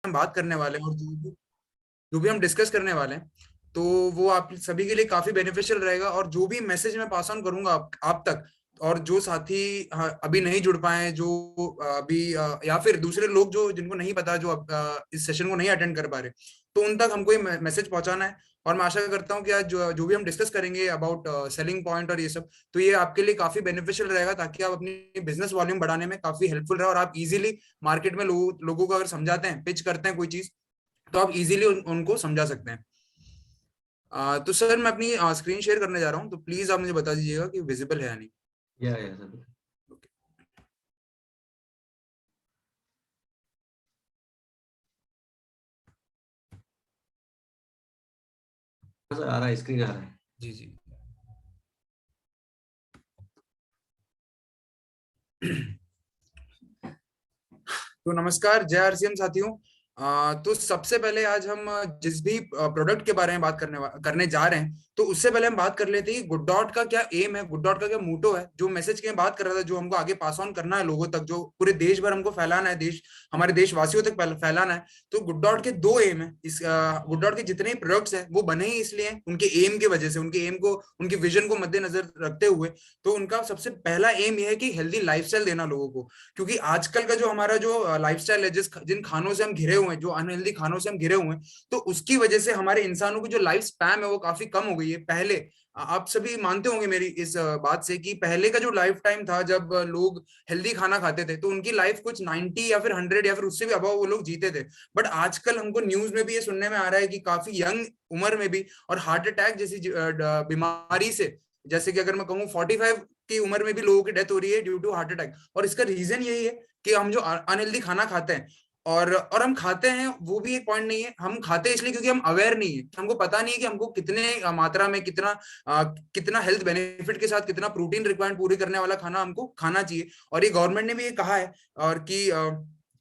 हम बात करने वाले हैं और जो भी हम डिस्कस करने वाले हैं, तो वो आप सभी के लिए काफी बेनिफिशियल रहेगा। और जो भी मैसेज मैं पास ऑन करूंगा आप तक, और जो साथी अभी नहीं जुड़ पाए, जो अभी या फिर दूसरे लोग जो जिनको नहीं पता, जो इस सेशन को नहीं अटेंड कर पा रहे, तो उन तक हमको ये मैसेज पहुंचाना है। और मैं आशा करता हूँ कि आज जो भी हम डिस्कस करेंगे अबाउट सेलिंग पॉइंट और ये सब, तो ये आपके लिए काफी बेनिफिशियल रहेगा, ताकि आप अपनी बिजनेस वॉल्यूम बढ़ाने में काफी हेल्पफुल रहे और आप इजीली मार्केट में लोगों को अगर समझाते हैं, पिच करते हैं कोई चीज, तो आप इजीली उनको समझा सकते हैं। तो सर मैं अपनी स्क्रीन शेयर करने जा रहा हूँ, तो प्लीज आप मुझे बता दीजिएगा कि विजिबल है या नहीं। या सर। सर आ रहा है, स्क्रीन आ रहा है। जी जी। तो नमस्कार, जय आरसीएम साथियों। तो सबसे पहले आज हम जिस भी प्रोडक्ट के बारे में बात करने जा रहे हैं, तो उससे पहले हम बात कर लेते हैं गुड डॉट का क्या एम है, गुड डॉट का क्या मोटो है। जो मैसेज की मैं बात कर रहा था, जो हमको आगे पास ऑन करना है लोगों तक, जो पूरे देश भर हमको फैलाना है, हमारे देशवासियों तक फैलाना है। तो गुड डॉट के दो एम है। इस गुड डॉट के जितने भी प्रोडक्ट्स हैं वो बने ही इसलिए उनके एम की वजह से, उनके एम को, उनकी विजन को मद्देनजर रखते हुए। तो उनका सबसे पहला एम यह है कि हेल्दी लाइफस्टाइल देना लोगों को। क्योंकि आजकल का जो हमारा जो लाइफस्टाइल है, जिन खानों से हम घिरे हुए हैं, जो अनहेल्दी खानों से हम घिरे हुए हैं, तो उसकी वजह से हमारे इंसानों की जो लाइफ स्पैन है वो काफी कम हो गई है। पहले आप सभी मानते होंगे मेरी इस बात से कि पहले का जो लाइफ टाइम था, जब लोग हेल्दी खाना खाते थे, तो उनकी लाइफ कुछ 90 या फिर 100 या फिर उससे भी अबव वो लोग जीते थे। बट आजकल हमको न्यूज में भी ये सुनने में आ रहा है कि काफी यंग उम्र में भी, और हार्ट अटैक जैसी बीमारी से, जैसे कि अगर मैं कहूँ 45 की उम्र में भी लोगों की डेथ हो रही है ड्यू टू हार्ट अटैक। और इसका रीजन यही है कि हम जो अनहेल्दी खाना खाते हैं, और हम खाते हैं, वो भी एक पॉइंट नहीं है। हम खाते हैं इसलिए क्योंकि हम अवेयर नहीं है, हमको पता नहीं है कि हमको कितने मात्रा में, कितना हेल्थ बेनिफिट के साथ, कितना प्रोटीन रिक्वायरमेंट पूरी करने वाला खाना हमको खाना चाहिए। और ये गवर्नमेंट ने भी ये कहा है, और कि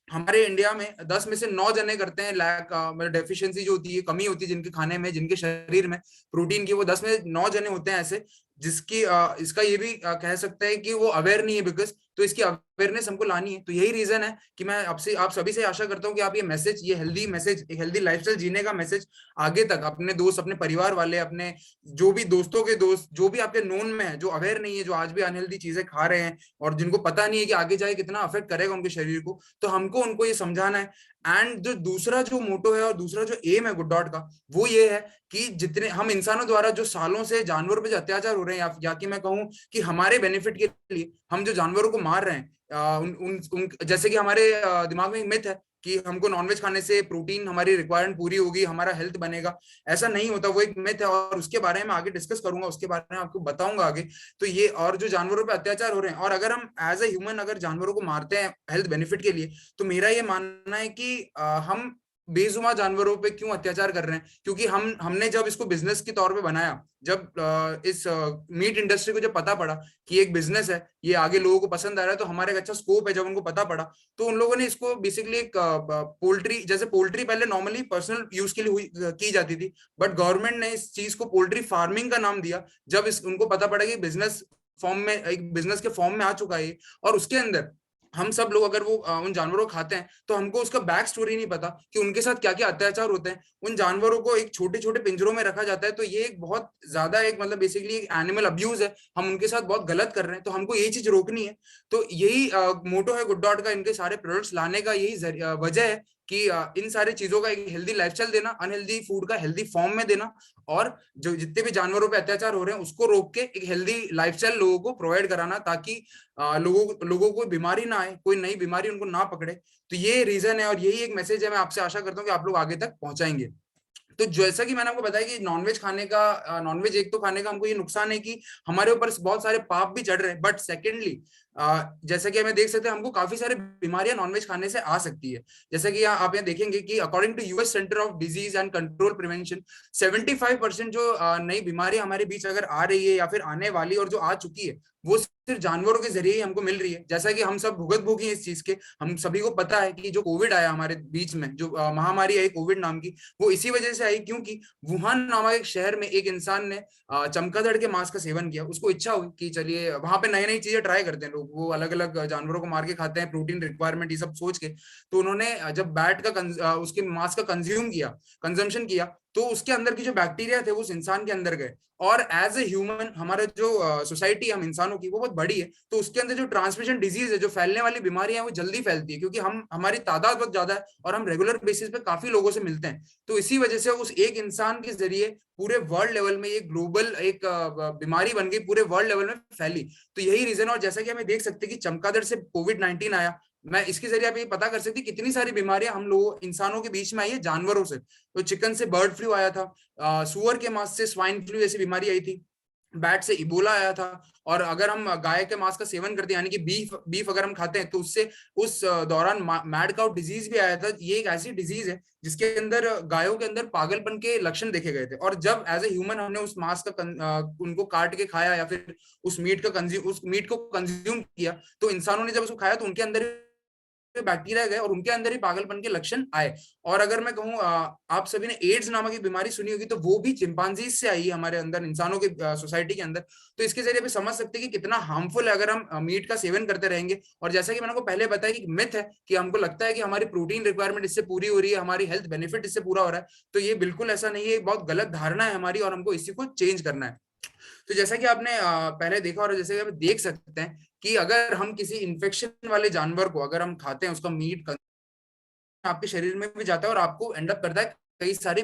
हमारे इंडिया में 10 में से 9 जने करते हैं लैक, मतलब डेफिशिएंसी जो होती है, कमी होती है जिनके खाने में, जिनके शरीर में प्रोटीन की, वो 10 में 9 जने होते हैं ऐसे, जिसकी इसका ये भी कह सकते हैं कि वो अवेयर नहीं है। बिकॉज तो इसकी अवेयरनेस हमको लानी है। तो यही रीजन है कि मैं आपसे, आप सभी से आशा करता हूँ कि आप ये मैसेज, ये हेल्दी मैसेज, एक हेल्दी लाइफस्टाइल जीने का मैसेज आगे तक अपने दोस्त, अपने परिवार वाले, अपने जो भी दोस्तों के दोस्त, जो भी आपके नोन में है, जो अवेयर नहीं है, जो आज भी अनहेल्दी चीजें खा रहे हैं, और जिनको पता नहीं है कि आगे जाके कितना अफेक्ट करेगा उनके शरीर को, तो हमको उनको ये समझाना है। एंड जो दूसरा जो मोटो है और दूसरा जो एम है गुड डॉट का, वो ये है कि जितने हम इंसानों द्वारा जो सालों से जानवरों पे जो अत्याचार हो रहे हैं, या कि मैं कहूँ कि हमारे बेनिफिट के लिए हम जो जानवरों को मार रहे हैं, जैसे कि हमारे दिमाग में एक मिथ है कि हमको नॉनवेज खाने से प्रोटीन, हमारी रिक्वायरमेंट पूरी होगी, हमारा हेल्थ बनेगा। ऐसा नहीं होता, वो एक मिथ है, और उसके बारे में आगे डिस्कस करूंगा, उसके बारे में आपको बताऊंगा आगे। तो ये, और जो जानवरों पे अत्याचार हो रहे हैं, और अगर हम एज ए ह्यूमन अगर जानवरों को मारते हैं हेल्थ बेनिफिट के लिए, तो मेरा ये मानना है कि हम बेजुमा जानवरों पे क्यों अत्याचार कर रहे हैं। क्योंकि हमने जब इसको बिजनेस के तौर पे बनाया, जब इस मीट इंडस्ट्री को जब पता पड़ा कि एक बिजनेस है, ये आगे लोगों को पसंद आ रहा है, तो हमारा एक अच्छा स्कोप है, जब उनको पता पड़ा, तो उन लोगों ने इसको बेसिकली एक पोल्ट्री, जैसे पोल्ट्री पहले नॉर्मली पर्सनल यूज के लिए की जाती थी, बट गवर्नमेंट ने इस चीज को पोल्ट्री फार्मिंग का नाम दिया, जब उनको पता पड़ा कि बिजनेस फॉर्म में, एक बिजनेस के फॉर्म में आ चुका है। और उसके अंदर हम सब लोग अगर वो उन जानवरों को खाते हैं, तो हमको उसका बैक स्टोरी नहीं पता कि उनके साथ क्या क्या अत्याचार होते हैं। उन जानवरों को एक छोटे छोटे पिंजरों में रखा जाता है, तो ये एक बहुत ज्यादा, एक मतलब बेसिकली एक एनिमल अब्यूज है, हम उनके साथ बहुत गलत कर रहे हैं, तो हमको यही चीज रोकनी है। तो यही मोटो है गुड डॉट का, इनके सारे प्रोडक्ट्स लाने का यही वजह है कि इन सारी चीजों का एक हेल्दी लाइफस्टाइल देना, अनहेल्दी फूड का हेल्दी फॉर्म में देना, और जो जितने भी जानवरों पे अत्याचार हो रहे हैं उसको रोक के एक हेल्दी लाइफस्टाइल लोगों को प्रोवाइड कराना, ताकि लोगों को बीमारी ना आए, कोई नई बीमारी उनको ना पकड़े। तो ये रीजन है, और यही एक मैसेज है, मैं आपसे आशा करता हूँ कि आप लोग आगे तक पहुंचाएंगे। तो जैसा कि मैंने आपको बताया कि नॉनवेज खाने का, नॉनवेज एक तो खाने का हमको ये नुकसान है कि हमारे ऊपर बहुत सारे पाप भी चढ़ रहे हैं। बट सेकेंडली, जैसा कि हमें देख सकते हैं, हमको काफी सारी बीमारियां नॉनवेज खाने से आ सकती है। जैसे कि आप यहाँ देखेंगे कि according to US centre of disease and control prevention, 75% जो नई बीमारी हमारे बीच अगर आ रही है, या फिर आने वाली, और जो आ चुकी है, वो सिर्फ जानवरों के जरिए ही हमको मिल रही है। जैसा कि हम सब भुगत भोगी हैं इस चीज के। हम सभी को पता है कि जो कोविड आया हमारे बीच में, जो महामारी आई कोविड नाम की, वो इसी वजह से आई क्योंकि वुहान नामक एक शहर में एक इंसान ने चमगादड़ के मांस का सेवन किया। उसको इच्छा हुई कि चलिए वहां पे नई नई चीजें ट्राई करते हैं लोग वो अलग अलग जानवरों को मार के खाते हैं, प्रोटीन रिक्वायरमेंट ये सब सोच के। तो उन्होंने जब बैट का उसके मांस का कंजम्पशन किया, तो उसके अंदर की जो बैक्टीरिया थे वो उस इंसान के अंदर गए। और एज ए ह्यूमन हमारा जो सोसाइटी हम इंसानों की वो बहुत बड़ी है, तो उसके अंदर जो ट्रांसमिशन डिजीज है, जो फैलने वाली बीमारियां वो जल्दी फैलती है, क्योंकि हम हमारी तादाद बहुत ज्यादा है और हम रेगुलर बेसिस पे काफी लोगों से मिलते हैं। तो इसी वजह से उस एक इंसान के जरिए पूरे वर्ल्ड लेवल में ये ग्लोबल एक बीमारी बन गई, पूरे वर्ल्ड लेवल में फैली। तो यही रीजन। और जैसा कि हमें देख सकते हैं कि चमगादड़ से कोविड-19 आया, मैं इसके जरिए आप ये पता कर सकती कितनी सारी बीमारियां हम लोगों इंसानों के बीच में आई है जानवरों से। तो चिकन से बर्ड फ्लू आया था, सुअर के मांस से स्वाइन फ्लू जैसी बीमारी आई थी, बैट से इबोला आया था। और अगर हम गाय के मांस का सेवन करते हैं, यानी कि बीफ अगर हम खाते हैं, तो उससे उस दौरान मैड काउ डिजीज भी आया था। ये एक ऐसी डिजीज है जिसके अंदर गायों के अंदर पागलपन के लक्षण देखे गए थे। और जब एज ए ह्यूमन हमने उस मांस का उनको काट के खाया या फिर उस मीट को कंज्यूम किया, तो इंसानों ने जब उसको खाया तो उनके अंदर बैक्टीरिया गए और उनके अंदर ही पागलपन के लक्षण आए। और अगर मैं कहूँ, आप सभी ने एड्स नामक एक बीमारी सुनी होगी, तो वो भी चिंपांजीज से आई है हमारे अंदर, इंसानों के सोसाइटी के अंदर। तो इसके जरिए भी समझ सकते हैं कि कितना हार्मफुल है अगर हम मीट का सेवन करते रहेंगे। और जैसा कि मैंने आपको पहले बताया कि मिथ है कि हमको लगता है कि हमारी प्रोटीन रिक्वायरमेंट इससे पूरी हो रही है, हमारी हेल्थ बेनिफिट इससे पूरा हो रहा है। तो ये बिल्कुल ऐसा नहीं है, बहुत गलत धारणा है हमारी और हमको इसी को चेंज करना है। तो जैसा कि आपने पहले देखा और जैसे कि आप देख सकते हैं कि अगर हम किसी इन्फेक्शन वाले जानवर को अगर हम खाते हैं, उसका मीट आपके शरीर में भी जाता है और आपको एंड अप करता है कई सारी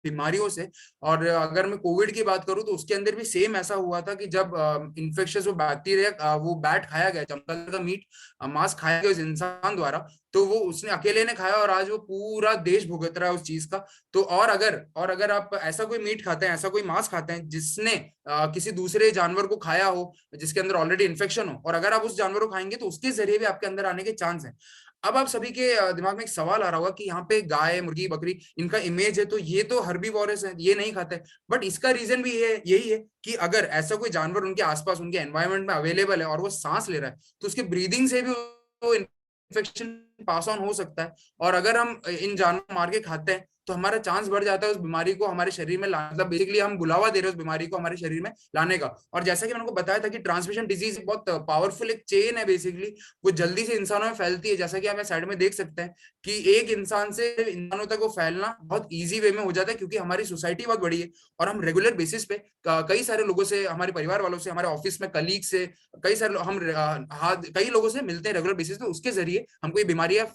बीमारियों से। और अगर मैं कोविड की बात करूं तो उसके अंदर भी सेम ऐसा हुआ था कि जब इन्फेक्शियस वो बैक्टीरिया वो बैट खाया गया, चमगादड़ का मीट मांस खाया गया उस इंसान द्वारा, तो वो उसने अकेले ने खाया और आज वो पूरा देश भुगत रहा है उस चीज का। तो और अगर आप ऐसा कोई मीट खाते हैं, ऐसा कोई मांस खाते हैं जिसने किसी दूसरे जानवर को खाया हो जिसके अंदर ऑलरेडी इन्फेक्शन हो, और अगर आप उस जानवर को खाएंगे तो उसके जरिए भी आपके अंदर आने के चांस है। अब आप सभी के दिमाग में एक सवाल आ रहा होगा कि यहाँ पे गाय, मुर्गी, बकरी इनका इमेज है, तो ये तो हर्बीवोरस है, ये नहीं खाते। बट इसका रीजन भी है यही है कि अगर ऐसा कोई जानवर उनके आसपास उनके एनवायरनमेंट में अवेलेबल है और वो सांस ले रहा है, तो उसके ब्रीदिंग से भी वो इन्फेक्शन पास ऑन हो सकता है। और अगर हम इन जानवर को मार के खाते हैं तो हमारा चांस बढ़ जाता है उस बीमारी को हमारे शरीर में लाने, मतलब बेसिकली हम बुलावा दे रहे हैं उस बीमारी को हमारे शरीर में लाने का। और जैसा कि मैंने आपको बताया था कि ट्रांसमिशन डिजीज बहुत पावरफुल एक चेन है बेसिकली, वो जल्दी से इंसानों में फैलती है। जैसा कि आप साइड में देख सकते हैं कि एक इंसान से इंसानों तक वो फैलना बहुत ईजी वे में हो जाता है, क्योंकि हमारी सोसाइटी बहुत बड़ी है और हम रेगुलर बेसिस पे कई सारे लोगों से, हमारे परिवार वालों से, हमारे ऑफिस में कलीग से, कई लोगों से मिलते हैं रेगुलर बेसिस पे। उसके जरिए हमको ये बीमारियां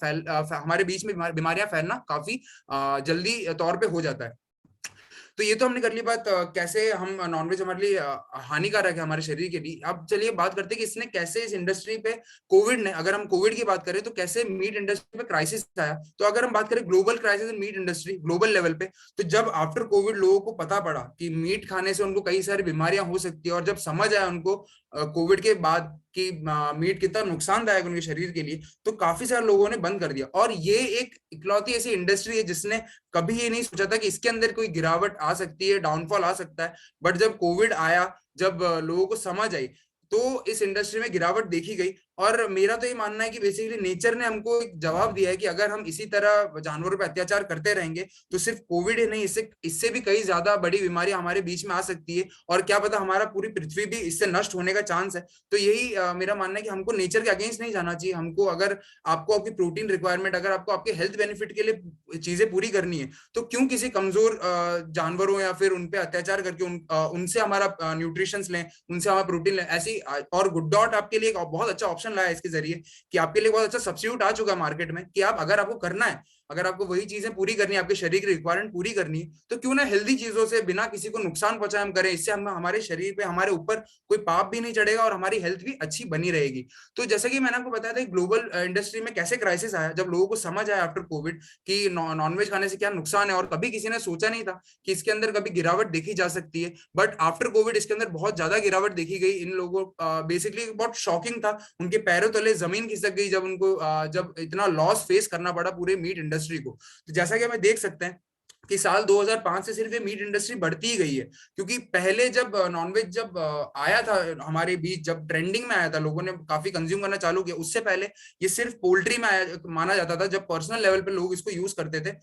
हमारे बीच में बीमारियां फैलना काफी जल्दी तौर पे हो जाता है। तो ये तो हमने कर ली बात कैसे हम नॉनवेज हमारे लिए हानिकारक है हमारे शरीर के लिए। अब चलिए बात करते हैं कि इसने कैसे इस इंडस्ट्री पे, कोविड ने, अगर हम कोविड की बात करें तो कैसे मीट इंडस्ट्री पे क्राइसिस आया। तो अगर हम बात करें global crisis in meat industry global level पे, तो जब आफ्टर कोविड लोगों को पता पड़ा कि मीट खाने से उनको कई सारी बीमारियां हो सकती है, और जब समझ आया उनको कोविड के बाद कि मीट कितना नुकसानदायक उनके शरीर के लिए, तो काफी सारे लोगों ने बंद कर दिया। और ये एक इकलौती ऐसी इंडस्ट्री है जिसने कभी ये नहीं सोचा था कि इसके अंदर कोई गिरावट आ सकती है, डाउनफॉल आ सकता है। बट जब कोविड आया, जब लोगों को समझ आई, तो इस इंडस्ट्री में गिरावट देखी गई। और मेरा तो ये मानना है कि बेसिकली नेचर ने हमको एक जवाब दिया है कि अगर हम इसी तरह जानवरों पर अत्याचार करते रहेंगे तो सिर्फ कोविड ही नहीं, इससे भी कई ज्यादा बड़ी बीमारियां हमारे बीच में आ सकती है, और क्या पता हमारा पूरी पृथ्वी भी इससे नष्ट होने का चांस है। तो यही मेरा मानना है कि हमको नेचर के अगेंस्ट नहीं जाना चाहिए। हमको, अगर आपको आपकी प्रोटीन रिक्वायरमेंट, अगर आपको आपके हेल्थ बेनिफिट के लिए चीजें पूरी करनी है, तो क्यों किसी कमजोर जानवरों या फिर उनपे अत्याचार करके उनसे हमारा न्यूट्रिशन लें, उनसे हमारा प्रोटीन लें ऐसी। और गुड डॉट आपके लिए एक बहुत अच्छा ऑप्शन लाया है इसके जरिए, कि आपके लिए बहुत अच्छा सब्स्टिट्यूट आ चुका है मार्केट में, कि आप, अगर आपको करना है, अगर आपको वही चीजें पूरी करनी है, आपके शरीर की रिक्वायरमेंट पूरी करनी है, तो क्यों ना हेल्दी चीजों से बिना किसी को नुकसान पहुंचाए हम करें। इससे हम हमारे शरीर पे, हमारे ऊपर कोई पाप भी नहीं चढ़ेगा और हमारी हेल्थ भी अच्छी बनी रहेगी। तो जैसे कि मैंने आपको बताया था ग्लोबल इंडस्ट्री में कैसे क्राइसिस आया, जब लोगों को समझ आया आफ्टर कोविड कि नॉनवेज खाने से क्या नुकसान है, और कभी किसी ने सोचा नहीं था कि इसके अंदर कभी गिरावट देखी जा सकती है। बट आफ्टर कोविड इसके अंदर बहुत ज्यादा गिरावट देखी गई। इन लोगों बेसिकली बहुत शॉकिंग था, उनके पैरों तले जमीन खिसक गई जब इतना लॉस फेस करना पड़ा पूरे मीट इंडस्ट्री को। तो जैसा कि हमें देख सकते हैं कि साल 2005 से सिर्फ ये मीट इंडस्ट्री बढ़ती ही गई है। क्योंकि पहले जब नॉनवेज जब आया था हमारे बीच, जब ट्रेंडिंग में आया था, लोगों ने काफी कंज्यूम करना चालू किया, उससे पहले ये सिर्फ पोल्ट्री में आया माना जाता था, जब पर्सनल लेवल पे लोग इसको यूज करते थे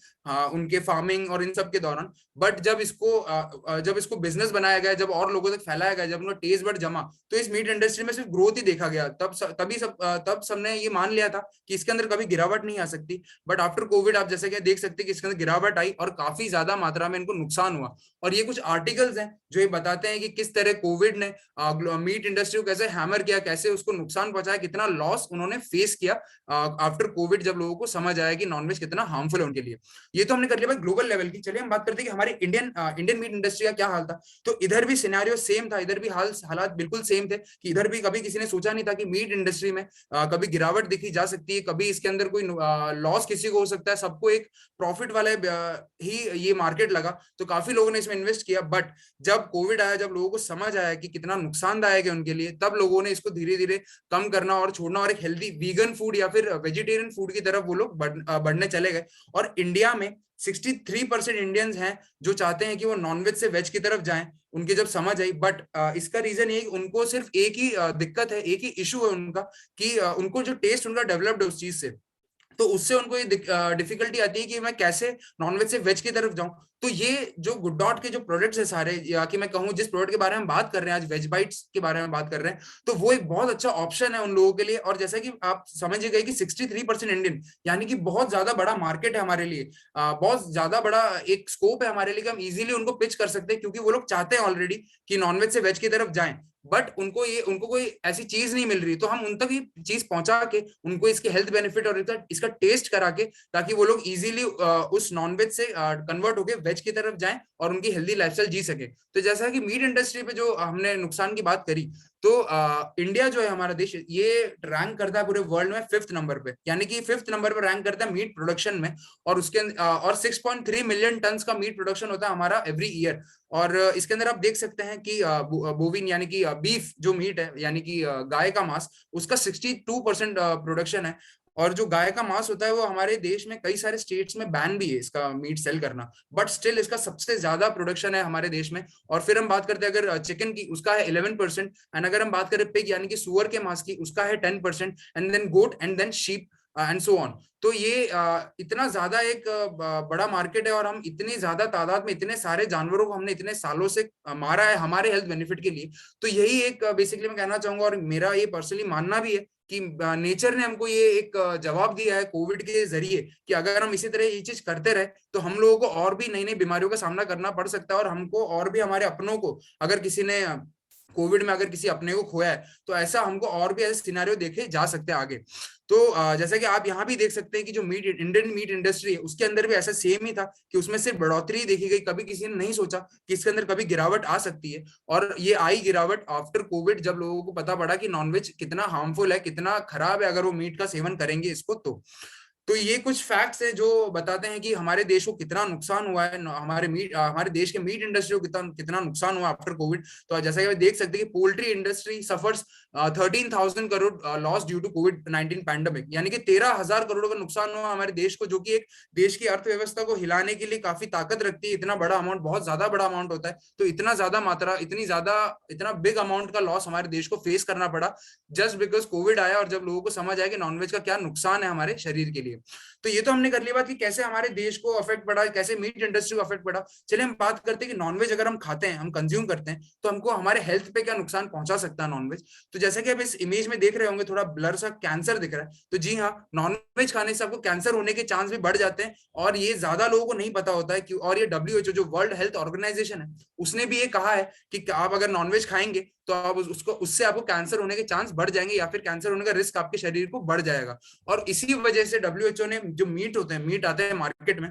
उनके फार्मिंग और इन सब के दौरान। बट जब इसको बिजनेस बनाया गया, जब और लोगों तक फैलाया गया, जब उनका टेस्ट बड जमा, तो इस मीट इंडस्ट्री में सिर्फ ग्रोथ ही देखा गया। तब सबने ये मान लिया था कि इसके अंदर कभी गिरावट नहीं आ सकती। बट आफ्टर कोविड आप जैसे कि देख सकते हैं कि इसके अंदर गिरावट आई और काफी ज्यादा मात्रा में इनको नुकसान हुआ। और ये कुछ आर्टिकल्स हैं जो ये बताते हैं कि किस तरह कोविड ने मीट इंडस्ट्री को कैसे हैमर किया, कैसे उसको नुकसान पहुंचाया, कितना लॉस उन्होंने फेस किया आफ्टर कोविड, जब लोगों को समझ आया कि नॉनवेज कितना हार्मफुल है उनके लिए। ये तो हमने कर लिया भाई ग्लोबल लेवल की। चलिए हम बात करते हैं कि हमारे इंडियन मीट इंडस्ट्री का क्या हाल था। तो इधर भी सिनेरियो सेम था, इधर भी हालात बिल्कुल सेम थे कि इधर भी कभी किसी ने सोचा नहीं था कि मीट इंडस्ट्री में कभी गिरावट देखी जा सकती है, कभी इसके अंदर कोई लॉस किसी को हो सकता है। सबको एक प्रॉफिट वाले ही ये मार्केट लगा, तो काफी लोगों ने इसमें इन्वेस्ट किया। बट जब कोविड आया, जब लोगों को समझ आया कि कितना नुकसानदायक है उनके लिए, तब लोगों ने इसको धीरे धीरे कम करना और छोड़ना और एक हेल्दी वीगन फूड या फिर वेजिटेरियन फूड की तरफ वो लोग बढ़ने चले गए। और इंडिया में 63% इंडियंस हैं जो चाहते हैं कि वो नॉनवेज से वेज की तरफ जाएं, उनकी जब समझ आई। बट इसका रीजन ये उनको सिर्फ एक ही दिक्कत है, एक ही इशू है उनका, कि उनको जो टेस्ट उनका डेवलप्ड है उस चीज से, तो उससे उनको ये डिफिकल्टी आती है कि मैं कैसे नॉनवेज से वेज की तरफ जाऊं। तो ये जो गुड डॉट के जो प्रोडक्ट्स है सारे, या कि मैं कहूं जिस प्रोडक्ट के बारे में बात कर रहे हैं आज, वेज बाइट्स के बारे में बात कर रहे हैं, तो वो एक बहुत अच्छा ऑप्शन है उन लोगों के लिए। और जैसा कि आप समझ गए कि 63% इंडियन, यानी कि बहुत ज्यादा बड़ा मार्केट है हमारे लिए, बहुत ज्यादा बड़ा एक स्कोप है हमारे लिए कि हम इजीली उनको पिच कर सकते हैं, क्योंकि वो लोग चाहते हैं ऑलरेडी कि नॉनवेज से वेज की तरफ जाएं। बट उनको कोई ऐसी चीज नहीं मिल रही, तो हम उन तक ये चीज पहुंचा के उनको इसके हेल्थ बेनिफिट और इसका टेस्ट करा के, ताकि वो लोग इजीली उस नॉनवेज से कन्वर्ट होके वेज की तरफ जाएं और उनकी हेल्दी लाइफस्टाइल जी सके। तो जैसा कि मीट इंडस्ट्री पे जो हमने नुकसान की बात करी, तो इंडिया जो है हमारा देश, ये रैंक करता है पूरे वर्ल्ड में 5th नंबर पे, यानी कि 5th नंबर पे रैंक करता है मीट प्रोडक्शन में। और और 6.3 मिलियन टन का मीट प्रोडक्शन होता है हमारा एवरी ईयर। और इसके अंदर आप देख सकते हैं कि बोविन यानी कि बीफ जो मीट है, यानी कि गाय का मांस, उसका 62% प्रोडक्शन है। और जो गाय का मांस होता है वो हमारे देश में कई सारे स्टेट्स में बैन भी है इसका मीट सेल करना, बट स्टिल इसका सबसे ज्यादा प्रोडक्शन है हमारे देश में। और फिर हम बात करते हैं अगर चिकन की, उसका है 11%। एंड अगर हम बात करें पिग यानी कि सुअर के मांस की, उसका है 10%। And then goat and then sheep and so on. तो ये इतना ज्यादा एक बड़ा मार्केट है, और हम इतनी ज्यादा तादाद में इतने सारे जानवरों को हमने इतने सालों से मारा है हमारे हेल्थ बेनिफिट के लिए। तो यही एक बेसिकली मैं कहना चाहूंगा, और मेरा ये पर्सनली मानना भी है कि नेचर ने हमको ये एक जवाब दिया है कोविड के जरिए, कि अगर हम इसी तरह ये चीज करते रहे तो हम लोगों को और भी नई नई बीमारियों का सामना करना पड़ सकता है। और हमको और भी हमारे अपनों को, अगर किसी ने कोविड में अगर किसी अपने को खोया है, तो ऐसा हमको और भी ऐसे सिनेरियो देखे जा सकते हैं आगे। तो जैसा कि आप यहाँ भी देख सकते हैं कि जो इंडियन मीट इंडस्ट्री है, उसके अंदर भी ऐसा सेम ही था कि उसमें सिर्फ बढ़ोतरी देखी गई। कभी किसी ने नहीं सोचा कि इसके अंदर कभी गिरावट आ सकती है। और ये आई गिरावट आफ्टर कोविड, जब लोगों को पता पड़ा कि नॉनवेज कितना हार्मफुल है, कितना खराब है अगर वो मीट का सेवन करेंगे इसको। तो ये कुछ फैक्ट्स हैं जो बताते हैं कि हमारे देश को कितना नुकसान हुआ है, हमारे देश के मीट इंडस्ट्री को कितना कितना नुकसान हुआ आफ्टर कोविड। तो जैसा कि आप देख सकते हैं कि poultry industry suffers 13,000 crore loss due to कोविड-19 पैंडेमिक, यानी कि 13,000 करोड़ का नुकसान हुआ हमारे देश को, जो कि एक देश की अर्थव्यवस्था को हिलाने के लिए काफी ताकत रखती है। इतना बड़ा अमाउंट बहुत ज्यादा बड़ा अमाउंट होता है, तो इतना बिग अमाउंट का लॉस हमारे देश को फेस करना पड़ा, जस्ट बिकॉज कोविड आया और जब लोगों को समझ आया कि नॉनवेज का क्या नुकसान है हमारे शरीर के लिए। तो ये तो हमने कर लिया बात कि कैसे हमारे देश को अफेक्ट पड़ा, कैसे मीट इंडस्ट्री को अफेक्ट पड़ा। चलिए हम बात करते हैं कि नॉनवेज अगर हम खाते हैं, हम कंज्यूम करते हैं, तो हमको हमारे हेल्थ पे क्या नुकसान पहुंचा सकता है नॉनवेज। तो जैसा कि आप इस इमेज में देख रहे होंगे, थोड़ा ब्लर सा कैंसर दिख रहा है। तो जी हाँ, नॉनवेज खाने से आपको कैंसर होने के चांस भी बढ़ जाते हैं, और ये ज्यादा लोगों को नहीं पता होता है कि, और ये WHO जो वर्ल्ड हेल्थ ऑर्गेनाइजेशन है, उसने भी ये कहा है कि आप अगर नॉनवेज खाएंगे तो आप उससे आपको कैंसर होने के चांस बढ़ जाएंगे, या फिर कैंसर होने का रिस्क आपके शरीर को बढ़ जाएगा। और इसी वजह से WHO ने जो मीट आते हैं मार्केट में,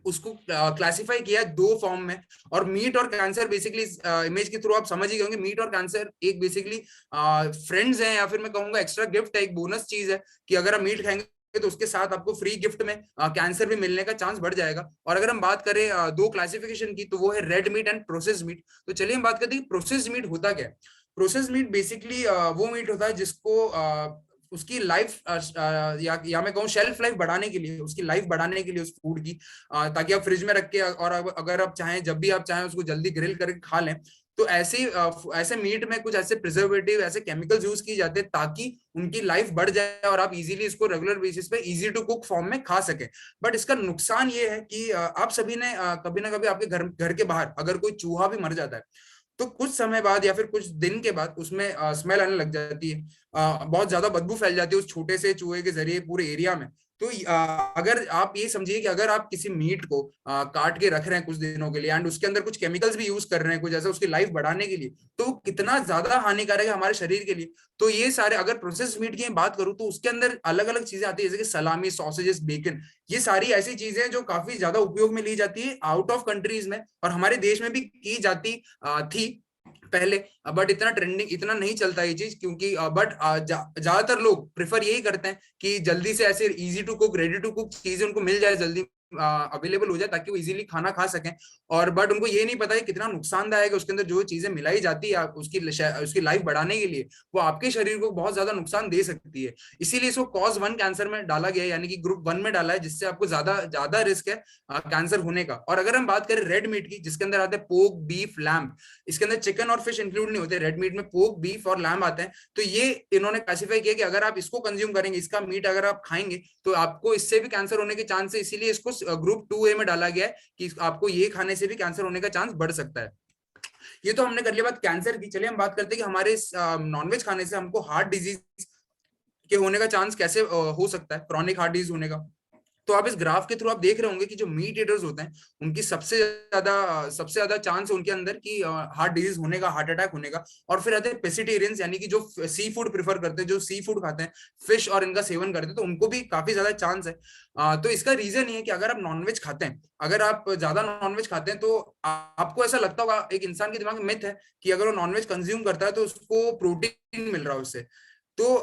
उसको क्लासिफाई किया है 2 फॉर्म में। और मीट और कैंसर बेसिकली इमेज के थ्रू आप समझ ही गए, मीट और कैंसर एक बेसिकली फ्रेंड्स हैं, या फिर मैं कहूंगा एक्स्ट्रा गिफ्ट है, एक बोनस चीज है कि अगर आप मीट खाएंगे तो उसके साथ आपको फ्री गिफ्ट में कैंसर भी मिलने का चांस बढ़ जाएगा। और अगर हम बात करें 2 क्लासिफिकेशन की, तो वो है red meat and processed meat. तो चलिए हम बात करते हैं कि प्रोसेस्ड मीट होता क्या है। प्रोसेस्ड मीट बेसिकली वो मीट होता है जिसको उसकी लाइफ या मैं कहूँ शेल्फ लाइफ बढ़ाने के लिए, उसकी लाइफ बढ़ाने के लिए उस फूड की, ताकि आप फ्रिज में रख के और अगर आप चाहें जब भी आप चाहें उसको जल्दी ग्रिल करके खा लें, तो ऐसे मीट में कुछ ऐसे प्रिजर्वेटिव, ऐसे केमिकल्स यूज किए जाते हैं ताकि उनकी लाइफ बढ़ जाए और आप इजीली इसको रेगुलर बेसिस पे इजी टू कुक फॉर्म में खा सके। बट इसका नुकसान ये है कि आप सभी ने कभी ना कभी आपके घर घर के बाहर अगर कोई चूहा भी मर जाता है, तो कुछ समय बाद या फिर कुछ दिन के बाद उसमें स्मेल आने लग जाती है, बहुत ज्यादा बदबू फैल जाती है उस छोटे से चूहे के जरिए पूरे एरिया में। तो अगर आप ये समझिए कि अगर आप किसी मीट को काट के रख रहे हैं कुछ दिनों के लिए एंड उसके अंदर कुछ केमिकल्स भी यूज कर रहे हैं कुछ ऐसा उसकी लाइफ बढ़ाने के लिए, तो वो कितना ज्यादा हानिकारक है हमारे शरीर के लिए। तो ये सारे, अगर प्रोसेस मीट की बात करूं तो उसके अंदर अलग अलग चीजें आती है, जैसे कि सलामी, सॉसेजेस, बेकन, ये सारी ऐसी चीजें हैं जो काफी ज्यादा उपयोग में ली जाती है आउट ऑफ कंट्रीज में, और हमारे देश में भी की जाती थी पहले। बट इतना ट्रेंडिंग, इतना नहीं चलता ये चीज, क्योंकि बट ज्यादातर लोग प्रेफर यही करते हैं कि जल्दी से ऐसे easy to cook, ready to cook चीजें उनको मिल जाए, जल्दी अवेलेबल हो जाए ताकि वो इजीली खाना खा सकें। और बट उनको ये नहीं पता है कितना नुकसानदायक है उसके अंदर जो चीजें मिलाई जाती है उसकी लाइफ बढ़ाने के लिए, वो आपके शरीर को बहुत ज्यादा नुकसान दे सकती है। इसीलिए इसको कॉज 1 कैंसर में डाला गया है, यानी कि ग्रुप 1 में डाला है, जिससे आपको ज्यादा ज्यादा रिस्क है कैंसर होने का। और अगर हम बात करें रेड मीट की, जिसके अंदर आते हैं पोक, बीफ, लैम्ब, इसके अंदर चिकन और फिश इंक्लूड नहीं होते, रेड मीट में पोक, बीफ और लैम्ब आते हैं। तो ये इन्होंने क्लासिफाई किया कि अगर आप इसको कंज्यूम करेंगे, इसका मीट अगर आप खाएंगे, तो आपको इससे भी कैंसर होने के चांस है। इसीलिए इसको ग्रुप 2A में डाला गया है कि आपको ये खाने से भी कैंसर होने का चांस बढ़ सकता है। ये तो हमने कर लिया बात कैंसर की। चलिए हम बात करते हैं कि हमारे नॉनवेज खाने से हमको हार्ट डिजीज के होने का चांस कैसे हो सकता है, क्रॉनिक हार्ट डिजीज होने का। तो आप इस ग्राफ के थ्रू आप देख रहे होंगे कि जो मीट ईटर्स होते हैं उनकी सबसे ज्यादा चांस है उनके अंदर कि हार्ट डिजीज होने का, हार्ट अटैक होने का। और फिर आते हैं पेसिटेरियंस, यानी कि जो सी फूड प्रेफर करते हैं, जो सी फूड खाते हैं, फिश और इनका सेवन करते हैं, तो उनको भी काफी ज्यादा चांस है। तो इसका रीजन ये है कि अगर आप नॉनवेज खाते हैं, अगर आप ज्यादा नॉनवेज खाते हैं, तो आपको ऐसा लगता होगा, एक इंसान के दिमाग में मिथ है कि अगर वो नॉनवेज कंज्यूम करता है तो उसको प्रोटीन मिल रहा है उससे। तो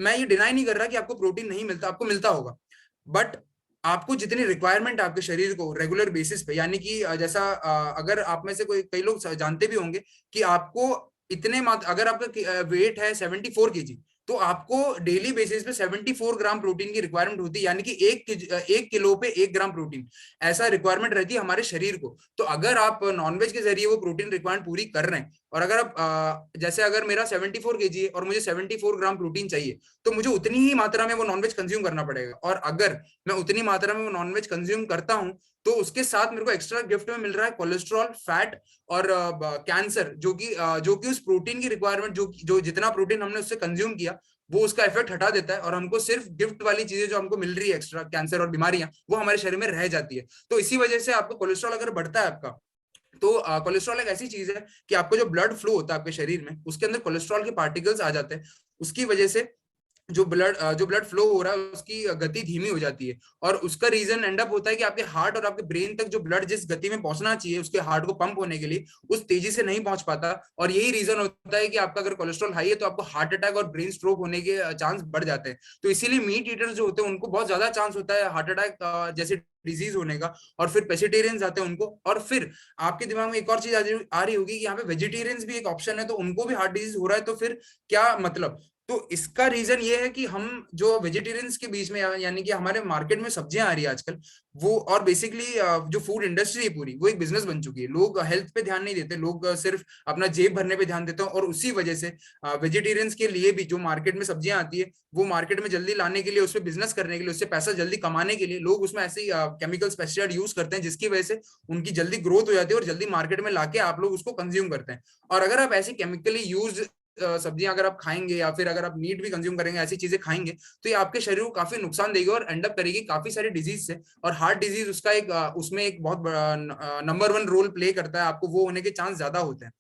मैं ये डिनाई नहीं कर रहा कि आपको प्रोटीन नहीं मिलता, आपको मिलता होगा। बट आपको जितनी रिक्वायरमेंट है आपके शरीर को रेगुलर बेसिस पे, यानी कि जैसा अगर आप में से कोई, कई लोग जानते भी होंगे कि आपको अगर आपका वेट है 74 kg, तो आपको डेली बेसिस पे 74 ग्राम प्रोटीन की रिक्वायरमेंट होती है, यानी कि 1 किलो पे 1 ग्राम प्रोटीन, ऐसा रिक्वायरमेंट रहती है हमारे शरीर को। तो अगर आप नॉनवेज के जरिए वो प्रोटीन रिक्वायरमेंट पूरी कर रहे हैं, और अगर आप जैसे अगर मेरा 74 kg है और मुझे 74 ग्राम प्रोटीन चाहिए, तो मुझे उतनी ही मात्रा में वो नॉनवेज कंज्यूम करना पड़ेगा। और अगर मैं उतनी मात्रा में वो नॉनवेज कंज्यूम करता हूं, तो उसके साथ मेरे को एक्स्ट्रा गिफ्ट में मिल रहा है कोलेस्ट्रॉल, फैट और कैंसर, जो कि उस प्रोटीन की रिक्वायरमेंट, जो जितना प्रोटीन हमने उससे कंज्यूम किया, वो उसका इफेक्ट हटा देता है, और हमको सिर्फ गिफ्ट वाली चीजें जो हमको मिल रही है एक्स्ट्रा, कैंसर और बीमारियां, वो हमारे शरीर में रह जाती है। तो इसी वजह से आपको कोलेस्ट्रॉल अगर बढ़ता है आपका, तो कोलेस्ट्रॉल एक ऐसी चीज है कि आपको जो ब्लड फ्लो होता है आपके शरीर में, उसके अंदर कोलेस्ट्रॉल के पार्टिकल्स आ जाते हैं। उसकी वजह से जो ब्लड फ्लो हो रहा है उसकी गति धीमी हो जाती है, और उसका रीजन एंड अप होता है कि आपके हार्ट और आपके ब्रेन तक जो ब्लड जिस गति में पहुंचना चाहिए उसके हार्ट को पंप होने के लिए, उस तेजी से नहीं पहुंच पाता। और यही रीजन होता है कि आपका अगर कोलेस्ट्रॉल हाई है तो आपको हार्ट अटैक और ब्रेन स्ट्रोक होने के चांस बढ़ जाते हैं। तो इसीलिए मीट ईटर्स जो होते हैं उनको बहुत ज्यादा चांस होता है हार्ट अटैक जैसे डिजीज होने का। और फिर पेसिटेरियंस आते हैं उनको। और फिर आपके दिमाग में एक और चीज आ रही होगी कि यहाँ पे वेजिटेरियंस भी एक ऑप्शन है, तो उनको भी हार्ट डिजीज हो रहा है, तो फिर क्या मतलब। तो इसका रीजन ये है कि हम जो वेजिटेरियंस के बीच में, यानी कि हमारे मार्केट में सब्जियां आ रही है आजकल, वो, और बेसिकली जो फूड इंडस्ट्री है पूरी, वो एक बिजनेस बन चुकी है। लोग हेल्थ पे ध्यान नहीं देते, लोग सिर्फ अपना जेब भरने पे ध्यान देते हैं। और उसी वजह से वेजिटेरियंस के लिए भी जो मार्केट में सब्जियां आती है, वो मार्केट में जल्दी लाने के लिए, उस पर बिजनेस करने के लिए, उससे पैसा जल्दी कमाने के लिए लोग उसमें ऐसे केमिकल्स, पेस्टिसाइड यूज करते हैं, जिसकी वजह से उनकी जल्दी ग्रोथ हो जाती है और जल्दी मार्केट में लाके आप लोग उसको कंज्यूम करते हैं। और अगर आप ऐसी केमिकली यूज सब्जियां अगर आप खाएंगे, या फिर अगर आप मीट भी कंज्यूम करेंगे, ऐसी चीजें खाएंगे, तो ये आपके शरीर को काफी नुकसान देगी और एंड अप करेगी काफी सारी डिजीज से। और हार्ट डिजीज उसका उसमें एक बहुत बड़ा नंबर 1 रोल प्ले करता है, आपको वो होने के चांस ज्यादा होते हैं।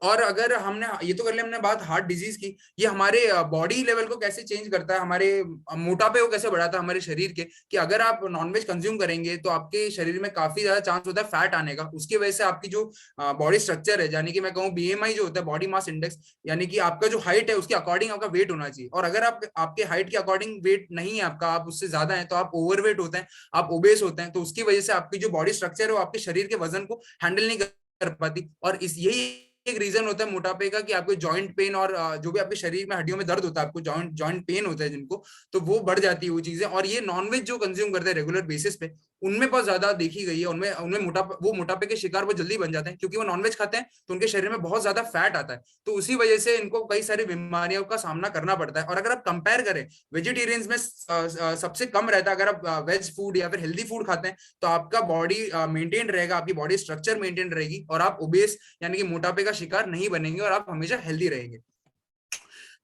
और अगर हमने ये तो कर लिया हमने बात हार्ट डिजीज की, ये हमारे बॉडी लेवल को कैसे चेंज करता है, हमारे मोटापे को कैसे बढ़ाता है हमारे शरीर के, कि अगर आप नॉनवेज कंज्यूम करेंगे तो आपके शरीर में काफी ज्यादा चांस होता है फैट आने का। उसकी वजह से आपकी जो बॉडी स्ट्रक्चर है, यानी कि मैं कहूँ बीएमआई जो होता है, बॉडी मास इंडेक्स, यानी कि आपका जो हाइट है उसके अकॉर्डिंग आपका वेट होना चाहिए। और अगर आप आपके हाइट के अकॉर्डिंग वेट नहीं है आपका, आप उससे ज्यादा है, तो आप ओवरवेट होते हैं, आप ओबेस होते हैं। तो उसकी वजह से आपकी जो बॉडी स्ट्रक्चर है वो आपके शरीर के वजन को हैंडल नहीं कर पाती। और इस यही एक रीजन होता है मोटापे का कि आपको जॉइंट पेन और जो भी आपके शरीर में हड्डियों में दर्द होता है, आपको जॉइंट जॉइंट पेन होता है जिनको, तो वो बढ़ जाती है वो चीजें। और ये नॉनवेज जो कंज्यूम करते हैं रेगुलर बेसिस पे, उनमें बहुत ज्यादा देखी गई है, उनमें उनमें मोटापे के शिकार बहुत जल्दी बन जाते हैं, क्योंकि वो नॉनवेज खाते हैं तो उनके शरीर में बहुत ज्यादा फैट आता है, तो उसी वजह से इनको कई सारी बीमारियों का सामना करना पड़ता है। और अगर आप कंपेयर करें, वेजिटेरियंस में सबसे कम रहता है, अगर आप वेज फूड या फिर हेल्दी फूड खाते हैं तो आपका बॉडी मेंटेन रहेगा, आपकी बॉडी स्ट्रक्चर मेंटेन रहेगी, और आप ओबेस यानी कि मोटापे का शिकार नहीं बनेंगे, और आप हमेशा हेल्दी रहेंगे।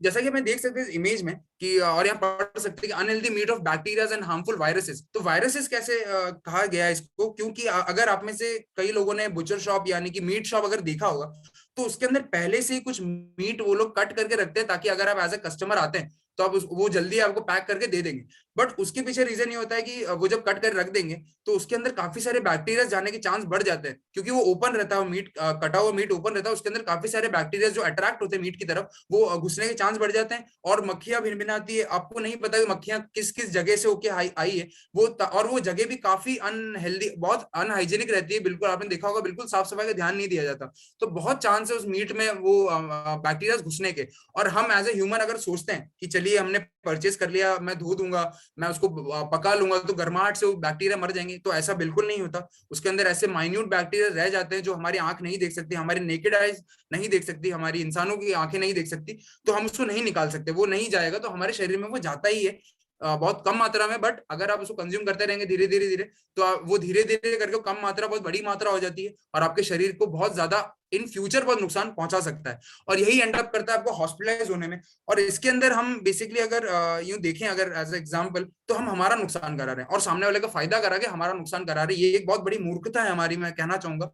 जैसा कि हमें देख सकते हैं इस इमेज में कि, और यहाँ पढ़ सकते हैं कि unhealthy meat of bacterias and harmful viruses. तो वायरसेस कैसे कहा गया है इसको, क्योंकि अगर आप में से कई लोगों ने बुचर शॉप यानी कि मीट शॉप अगर देखा होगा, तो उसके अंदर पहले से ही कुछ मीट वो लोग कट करके रखते हैं, ताकि अगर आप एज ए कस्टमर आते हैं तो आप वो जल्दी आपको पैक करके दे देंगे। बट उसके पीछे रीजन ये होता है कि वो जब कट कर रख देंगे तो उसके अंदर काफी सारे बैक्टीरिया जाने के चांस बढ़ जाते हैं, क्योंकि वो ओपन रहता है, मीट कटा हुआ मीट ओपन रहता है, उसके अंदर काफी सारे बैक्टीरिया जो अट्रैक्ट होते हैं मीट की तरफ, वो घुसने के चांस बढ़ जाते हैं, और मक्खियां भिनभिनाती है। आपको नहीं पता कि मक्खियां किस किस जगह से होके आई है वो, और वो जगह भी काफी अनहेल्दी, बहुत अनहाइजीनिक रहती है, बिल्कुल आपने देखा होगा, बिल्कुल साफ सफाई का ध्यान नहीं दिया जाता, तो बहुत चांस है उस मीट में वो बैक्टीरिया घुसने के। और हम एज ए ह्यूमन अगर सोचते हैं कि चलिए हमने परचेज कर लिया, मैं धो दूंगा, मैं उसको पका लूंगा, तो गर्माहट से वो बैक्टीरिया मर जाएंगे, तो ऐसा बिल्कुल नहीं होता। उसके अंदर ऐसे माइन्यूट बैक्टीरिया रह जाते हैं जो हमारी आंख नहीं देख सकती, हमारी नेकेड आइज नहीं देख सकती, हमारी इंसानों की आंखें नहीं देख सकती, तो हम उसको नहीं निकाल सकते, वो नहीं जाएगा, तो हमारे शरीर में वो जाता ही है, बहुत कम मात्रा में। बट अगर आप उसको कंज्यूम करते रहेंगे धीरे धीरे धीरे, तो वो धीरे धीरे करके कम मात्रा बहुत बड़ी मात्रा हो जाती है, और आपके शरीर को बहुत ज्यादा इन फ्यूचर बहुत नुकसान पहुंचा सकता है, और यही एंड अप करता है आपको हॉस्पिटलाइज होने में। और इसके अंदर हम बेसिकली अगर यूं देखें, अगर एज एग्जांपल, तो हम हमारा नुकसान करा रहे हैं और सामने वाले का फायदा करा के हमारा नुकसान करा रहे हैं। ये एक बहुत बड़ी मूर्खता है हमारी, मैं कहना चाहूंगा,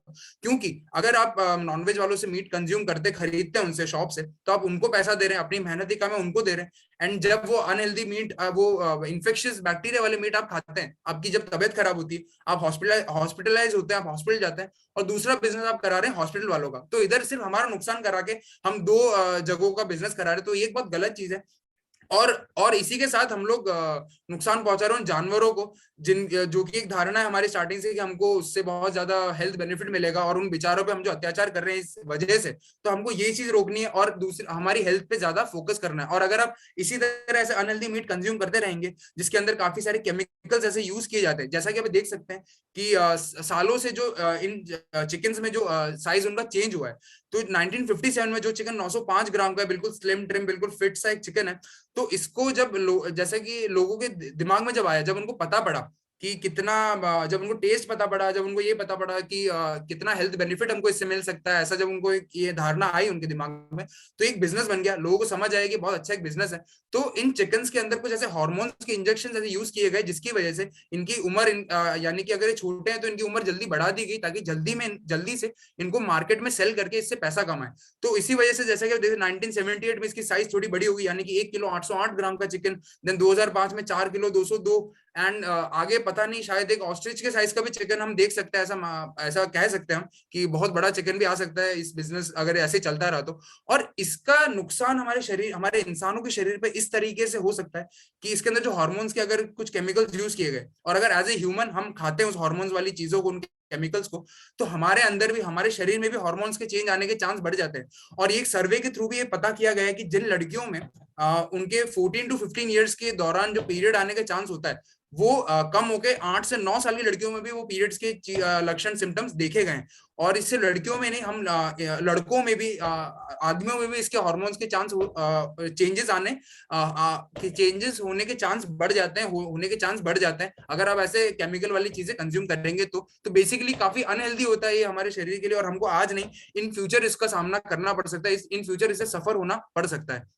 क्योंकि अगर आप नॉनवेज वालों से मीट कंज्यूम करते, खरीदते हैं उनसे शॉप से, तो आप उनको पैसा दे रहे हैं, अपनी मेहनती काम है उनको दे रहे हैं, एंड जब वो अनहेल्दी मीट, वो इन्फेक्शियस बैक्टीरिया वाले मीट आप खाते हैं, आपकी जब तबियत खराब होती है, आप हॉस्पिटलाइज होते हैं, आप हॉस्पिटल जाते हैं, और दूसरा बिजनेस आप करा रहे हैं हॉस्पिटल वालों का, तो इधर सिर्फ हमारा नुकसान करा के हम दो जगहों का बिजनेस करा रहे हैं, तो ये एक बहुत गलत चीज है। और इसी के साथ हम लोग नुकसान पहुंचा रहे हैं जानवरों को, जिन जो कि एक धारणा है हमारी स्टार्टिंग से कि हमको उससे बहुत ज्यादा हेल्थ बेनिफिट मिलेगा, और उन बेचारों पे हम जो अत्याचार कर रहे हैं इस वजह से, तो हमको ये चीज रोकनी है और दूसरी हमारी हेल्थ पे ज्यादा फोकस करना है। और अगर आप इसी तरह से अनहेल्दी मीट कंज्यूम करते रहेंगे, जिसके अंदर काफी सारे केमिकल्स ऐसे यूज किए जाते हैं, जैसा कि आप देख सकते हैं कि सालों से जो इन चिकन्स में जो साइज उनका चेंज हुआ है, तो 1957 में जो चिकन 905 ग्राम का बिल्कुल स्लिम ट्रिम बिल्कुल फिट सा एक चिकन है, तो इसको जब जैसे कि लोगों के दिमाग में जब आया, जब उनको पता पड़ा कि कितना, जब उनको टेस्ट पता पड़ा, जब उनको ये पता पड़ा कि कितना हेल्थ बेनिफिट हमको इससे मिल सकता है, ऐसा जब उनको एक ये धारणा आई उनके दिमाग में, तो एक बिजनेस बन गया, लोगों को समझ आया कि बहुत अच्छा एक बिजनेस है। तो इन चिकन्स के अंदर कुछ ऐसे हार्मोन्स के इंजेक्शन ऐसे यूज किए गए, जिसकी वजह से इनकी उम्र यानी कि अगर ये छोटे हैं तो इनकी उम्र जल्दी बढ़ा दी गई, ताकि जल्दी से इनको मार्केट में सेल करके इससे पैसा कमाए। तो इसी वजह से जैसे कि 1978 में इसकी साइज थोड़ी बड़ी होगी, यानी कि 1 किलो 808 ग्राम का चिकन, देन 2005 में 4 किलो 202, एंड आगे पता नहीं, शायद एक ऑस्ट्रिच के साइज का भी चिकन हम देख सकते हैं, ऐसा कह सकते हैं हम कि बहुत बड़ा चिकन भी आ सकता है इस बिजनेस अगर ऐसे चलता रहा तो। और इसका नुकसान हमारे शरीर, हमारे इंसानों के शरीर पे इस तरीके से हो सकता है कि इसके अंदर जो हार्मोन्स के अगर कुछ केमिकल्स यूज किए गए, और अगर एज ए ह्यूमन हम खाते हैं उस हार्मोन्स वाली चीजों को, उनके केमिकल्स को, तो हमारे अंदर भी, हमारे शरीर में भी हार्मोन्स के चेंज आने के चांस बढ़ जाते हैं। और एक सर्वे के थ्रू भी ये पता किया गया है कि जिन लड़कियों में उनके 14 टू 15 ईयर्स के दौरान जो पीरियड आने का चांस होता है, वो कम होके 8 से 9 साल की लड़कियों में भी वो पीरियड्स के लक्षण सिम्टम्स देखे गए हैं। और इससे लड़कियों में नहीं, हम लड़कों में भी, आदमियों में भी इसके हार्मोन्स के चांस चेंजेस आने चेंजेस होने के चांस बढ़ जाते हैं, होने के चांस बढ़ जाते हैं अगर आप ऐसे केमिकल वाली चीजें कंज्यूम करेंगे तो बेसिकली काफी अनहेल्दी होता है ये हमारे शरीर के लिए, और हमको आज नहीं, इन फ्यूचर इसका सामना करना पड़ सकता है, इन फ्यूचर इससे सफर होना पड़ सकता है।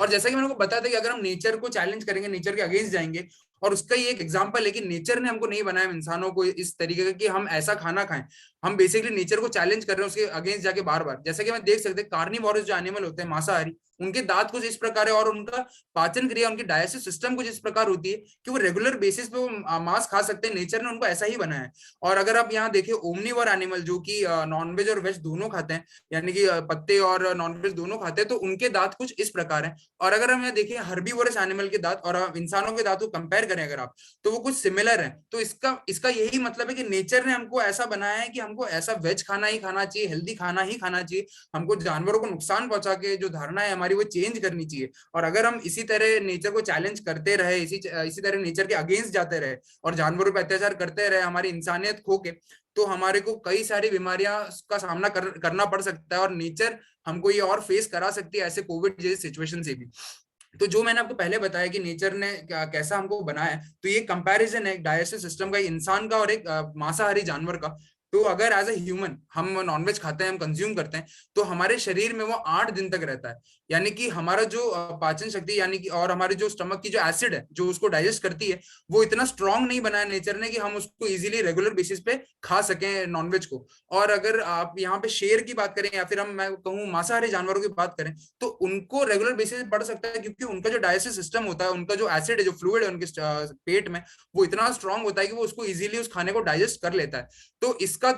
और जैसा कि मैंने को बताया था कि अगर हम नेचर को चैलेंज करेंगे, नेचर के अगेंस्ट जाएंगे, और उसका ये एक एग्जांपल है कि नेचर ने हमको नहीं बनाया इंसानों को इस तरीके का कि हम ऐसा खाना खाएं, हम बेसिकली नेचर को चैलेंज कर रहे हैं उसके अगेंस्ट जाके बार बार। जैसा कि मैं देख सकते हैं कार्निवोरस जो एनिमल होते हैं, मांसाहारी, उनके दांत कुछ इस प्रकार है और उनका पाचन क्रिया, उनकी डाइजेस्टिव सिस्टम कुछ इस प्रकार होती है कि वो रेगुलर बेसिस पे वो मांस खा सकते हैं। नेचर ने उनको ऐसा ही बनाया है। और अगर आप यहाँ देखिए ओमनीवोर एनिमल जो कि नॉनवेज और वेज दोनों खाते हैं, यानी कि पत्ते और नॉनवेज दोनों खाते हैं, तो उनके दांत कुछ इस प्रकार है। और अगर हम यहाँ देखिए हर्बीवोरस एनिमल के दांत और इंसानों के दांत को कंपेयर करें अगर आप, तो वो कुछ सिमिलर है। तो इसका इसका यही मतलब है कि नेचर ने हमको ऐसा बनाया है कि हमको ऐसा वेज खाना ही खाना चाहिए, हेल्दी खाना ही खाना चाहिए। हमको जानवरों को नुकसान पहुंचा के जो धारणा है हमारी वो चेंज करनी चाहिए। और अगर हम इसी तरह नेचर को चैलेंज करते रहे, इसी तरह नेचर के अगेंस्ट जाते रहे और जानवरों पर अत्याचार करते रहे हमारी इंसानियत खो के, तो हमारे को कई सारी बीमारियां का सामना करना पड़ सकता है। और नेचर हमको ये और फेस करा सकती है ऐसे कोविड जैसे सिचुएशन से भी। तो जो मैंने आपको पहले बताया कि नेचर ने कैसा हमको बनाया है, तो ये कंपैरिजन है एक डाइजेस्टिव सिस्टम का, इंसान का और एक मांसाहारी जानवर का। तो अगर एज ए ह्यूमन हम नॉनवेज खाते हैं, हम कंज्यूम करते हैं, तो हमारे शरीर में वो 8 दिन तक रहता है। यानी कि हमारा जो पाचन शक्ति, यानी कि और हमारे जो स्टमक की जो एसिड है जो उसको डाइजेस्ट करती है, वो इतना स्ट्रांग नहीं बनाया नेचर ने कि हम उसको इजीली रेगुलर बेसिस पे खा सकें नॉनवेज को। और अगर आप यहाँ पे शेर की बात करें या फिर हम मैं कहूँ मांसाहारी जानवरों की बात करें, तो उनको रेगुलर बेसिस बढ़ सकता है, क्योंकि उनका जो डाइजेस्टिव सिस्टम होता है, उनका जो एसिड है, जो फ्लूइड है उनके पेट में, वो इतना स्ट्रांग होता है कि वो उसको इजीली उस खाने को डाइजेस्ट कर लेता है। तो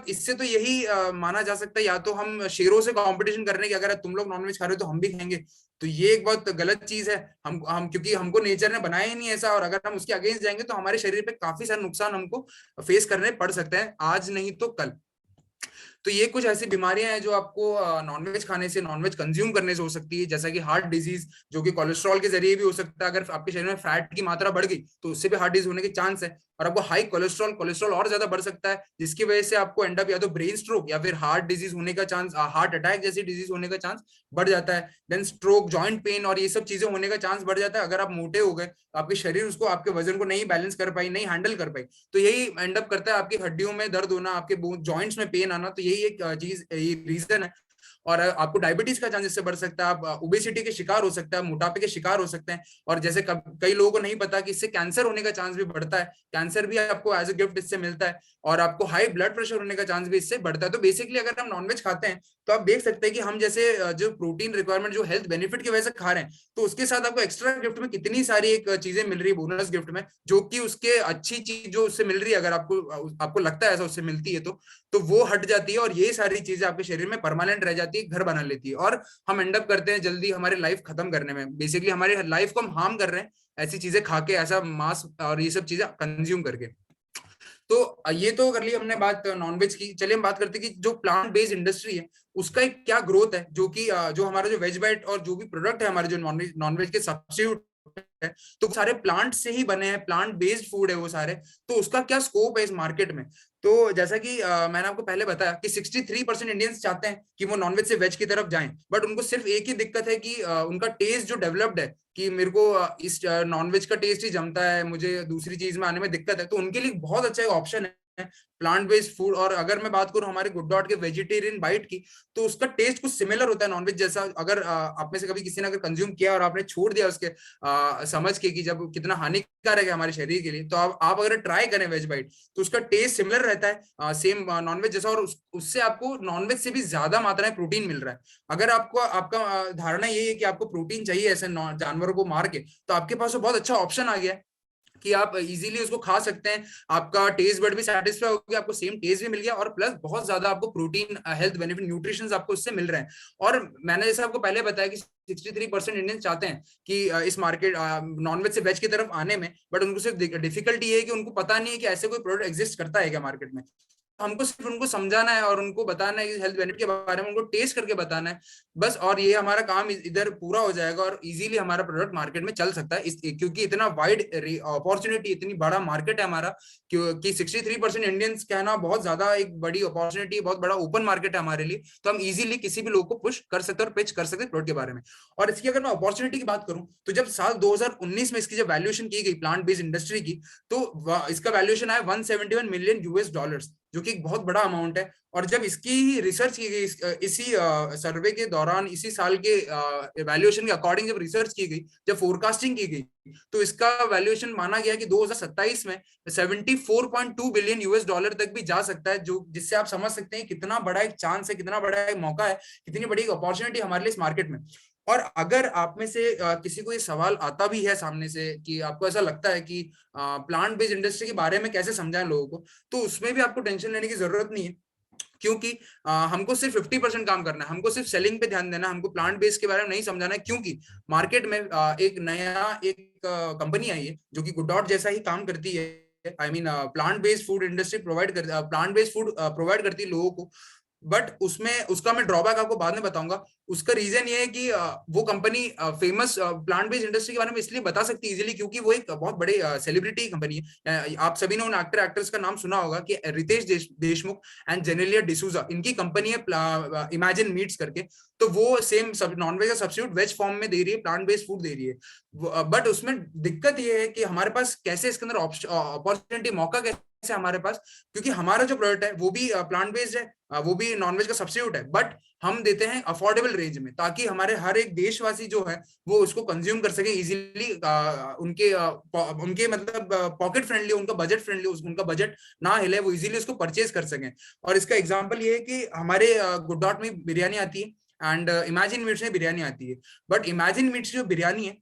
इससे तो यही माना जा सकता है, या तो हम शेरों से कंपटीशन करने की, अगर तुम लोग नॉनवेज खा रहे हो तो हम भी खाएंगे, तो ये एक बहुत गलत चीज है। हम क्योंकि हमको नेचर ने बनाया ही नहीं ऐसा, और अगर हम उसके अगेंस्ट जाएंगे तो हमारे शरीर पे काफी सारे नुकसान हमको फेस करने पड़ सकते हैं, आज नहीं तो कल। तो ये कुछ ऐसी बीमारियां हैं जो आपको नॉनवेज खाने से, नॉनवेज कंज्यूम करने से हो सकती है, जैसा कि हार्ट डिजीज, जो कि कोलेस्ट्रॉल के जरिए भी हो सकता है। अगर आपके शरीर में फैट की मात्रा बढ़ गई तो उससे भी हार्ट डिजीज होने के चांस है। और आपको हाई कोलेस्ट्रॉल कोलेस्ट्रॉल और ज्यादा बढ़ सकता है, जिसकी वजह से आपको एंड अप या तो ब्रेन स्ट्रोक या फिर हार्ट डिजीज होने का चांस, हार्ट अटैक जैसी डिजीज होने का चांस बढ़ जाता है। देन स्ट्रोक, जॉइंट पेन और ये सब चीजें होने का चांस बढ़ जाता है। अगर आप मोटे हो गए, आपके शरीर उसको, आपके वजन को नहीं बैलेंस कर पाई, नहीं हैंडल कर पाई, तो यही एंड अप करता है आपकी हड्डियों में दर्द होना, आपके जॉइंट्स में पेन आना। तो यही एक चीज, रीजन है। और आपको डायबिटीज का चांस इससे बढ़ सकता है, आप ओबेसिटी के शिकार हो सकते हैं, मोटापे के शिकार हो सकते हैं। और जैसे कई लोगों को नहीं पता कि इससे कैंसर होने का चांस भी बढ़ता है, कैंसर भी आपको एज ए गिफ्ट इससे मिलता है। और आपको हाई ब्लड प्रेशर होने का चांस भी इससे बढ़ता है। तो बेसिकली अगर हम नॉनवेज खाते हैं तो आप देख सकते हैं कि हम जैसे जो प्रोटीन रिक्वायरमेंट, जो हेल्थ बेनिफिट की वजह से खा रहे हैं, तो उसके साथ आपको एक्स्ट्रा गिफ्ट में कितनी सारी एक चीजें मिल रही है बोनस गिफ्ट में, जो कि उसके अच्छी चीज जो उससे मिल रही है, अगर आपको लगता है ऐसा उससे मिलती है, तो वो हट जाती है। और ये सारी चीजें आपके शरीर में परमानेंट रह जाती है, घर बना लेती है, और हम एंड अप करते हैं जल्दी हमारी लाइफ खत्म करने में। बेसिकली हमारी लाइफ को हम हार्म कर रहे हैं ऐसी चीजें खा के, ऐसा मांस और ये सब चीजें कंज्यूम करके। तो ये तो कर ली हमने बात नॉनवेज की। चलिए हम बात करते हैं कि जो प्लांट बेस्ड इंडस्ट्री है उसका एक क्या ग्रोथ है, जो कि जो हमारा जो वेज बाइट और जो भी प्रोडक्ट है हमारे, जो नॉनवेज के सब्स्टिट्यूट है, तो सारे प्लांट से ही बने हैं, प्लांट बेस्ड फूड है वो सारे। तो उसका क्या स्कोप है इस मार्केट में? तो जैसा कि मैंने आपको पहले बताया कि 63% इंडियंस चाहते हैं कि वो नॉनवेज से वेज की तरफ जाएं, बट उनको सिर्फ एक ही दिक्कत है कि उनका टेस्ट जो डेवलप्ड है, कि मेरे को इस नॉनवेज का टेस्ट ही जमता है, मुझे दूसरी चीज में आने में दिक्कत है, तो उनके लिए बहुत अच्छा एक ऑप्शन है प्लांट बेस्ड फूड। और अगर मैं बात करूं हमारे गुड डॉट के वेजिटेरियन बाइट की, तो उसका टेस्ट कुछ सिमिलर होता है नॉनवेज जैसा। अगर आप में से कभी किसी ने अगर कंज्यूम किया और आपने छोड़ दिया उसके समझ के कि जब कितना हानिकारक है हमारे शरीर के लिए, तो आप अगर ट्राई करें वेज बाइट, तो उसका टेस्ट सिमिलर रहता है सेम नॉनवेज जैसा, और उससे आपको नॉनवेज से भी ज्यादा मात्रा में प्रोटीन मिल रहा है। अगर आपको, आपका धारणा यही है कि आपको प्रोटीन चाहिए ऐसे जानवरों को मार के, तो आपके पास बहुत अच्छा ऑप्शन आ गया है कि आप इजीली उसको खा सकते हैं। आपका टेस्ट बड भी सेटिस्फाई हो गया, आपको सेम टेस्ट भी मिल गया, और प्लस बहुत ज्यादा आपको प्रोटीन, हेल्थ बेनिफिट, न्यूट्रिशन आपको उससे मिल रहे हैं। और मैंने जैसे आपको पहले बताया कि 63% इंडियन चाहते हैं कि इस मार्केट नॉनवेज से वेज की तरफ आने में, बट उनको सिर्फ डिफिकल्टी है कि उनको पता नहीं है कि ऐसे कोई प्रोडक्ट एग्जिस्ट करता है क्या मार्केट में। हमको सिर्फ उनको समझाना है और उनको बताना है कि हेल्थ बेनिफिट के बारे में, उनको टेस्ट करके बताना है बस, और ये हमारा काम इधर पूरा हो जाएगा और इजीली हमारा प्रोडक्ट मार्केट में चल सकता है। क्योंकि इतना वाइड अपॉर्चुनिटी, इतनी बड़ा मार्केट है हमारा, कि 63% इंडियंस कहना बहुत ज्यादा एक बड़ी अपॉर्चुनिटी, बहुत बड़ा ओपन मार्केट है हमारे लिए। तो हम इजीली किसी भी लोग को पुश कर सकते हैं और पिच कर सकते हैं प्रोडक्ट के बारे में। और इसकी अगर मैं अपॉर्चुनिटी की बात करूं, तो जब साल 2019 में इसकी जब वैल्यूएशन की गई प्लांट बेस्ड इंडस्ट्री की, तो इसका वैल्यूएशन आया $171 मिलियन, जो कि एक बहुत बड़ा अमाउंट है। और जब इसकी रिसर्च की गई, इसी सर्वे के दौरान, इसी साल के वैल्यूएशन के अकॉर्डिंग जब रिसर्च की गई, जब फोरकास्टिंग की गई, तो इसका वैल्यूएशन माना गया कि 2027 में $74.2 बिलियन तक भी जा सकता है, जो जिससे आप समझ सकते हैं कितना बड़ा एक चांस है, कितना बड़ा एक मौका है, कितनी बड़ी एक अपॉर्चुनिटी हमारे लिए इस मार्केट में। और अगर आप में से किसी को ये सवाल आता भी है सामने से कि आपको ऐसा लगता है कि प्लांट बेस्ड इंडस्ट्री के बारे में कैसे समझाएं लोगों को, तो उसमें भी आपको टेंशन लेने की जरूरत नहीं है, क्योंकि हमको सिर्फ 50% काम करना है, हमको सिर्फ सेलिंग पे ध्यान देना है, हमको प्लांट बेस्ड के बारे में नहीं समझाना है। क्योंकि मार्केट में एक कंपनी आई है जो कि गुड डॉट जैसा ही काम करती है, I mean plant based food industry plant based food provide करती है लोगों को। बट उसमें उसका मैं ड्रॉबैक आपको बाद में बताऊंगा। उसका रीजन ये है कि वो company famous plant based industry के बारे में इसलिए बता सकती है इजीली क्योंकि वो एक बहुत बड़े सेलिब्रिटी कंपनी है। आप सभी ने उन एक्टर एक्ट्रेस का नाम सुना होगा कि रितेश देशमुख एंड जेनेलिया डिसूजा, इनकी कंपनी है इमेजिन मीट्स करके। तो वो सेम सब नॉनवेज का सब्स्टिट्यूट वेज फॉर्म में दे रही है, प्लांट बेस्ड फूड दे रही है। बट उसमें दिक्कत ये है कि हमारे पास कैसे इसके अंदर अपॉर्चुनिटी, मौका कैसे हमारे पास, क्योंकि हमारा जो प्रोडक्ट है वो भी प्लांट बेस्ड है, वो भी नॉनवेज का सब्स्टिट्यूट है, बट हम देते हैं अफोर्डेबल रेंज में, ताकि हमारे हर एक देशवासी जो है वो उसको कंज्यूम कर सके इजीली। उनके मतलब पॉकेट फ्रेंडली, उनका बजट फ्रेंडली, उनका बजट ना हिले, वो इजीली उसको परचेज कर सकें। और इसका एग्जांपल ये है कि हमारे गुड डॉट में बिरयानी आती है एंड इमेजिन मीट्स में बिरयानी आती है। बट इमेजिन मीट्स जो बिरयानी है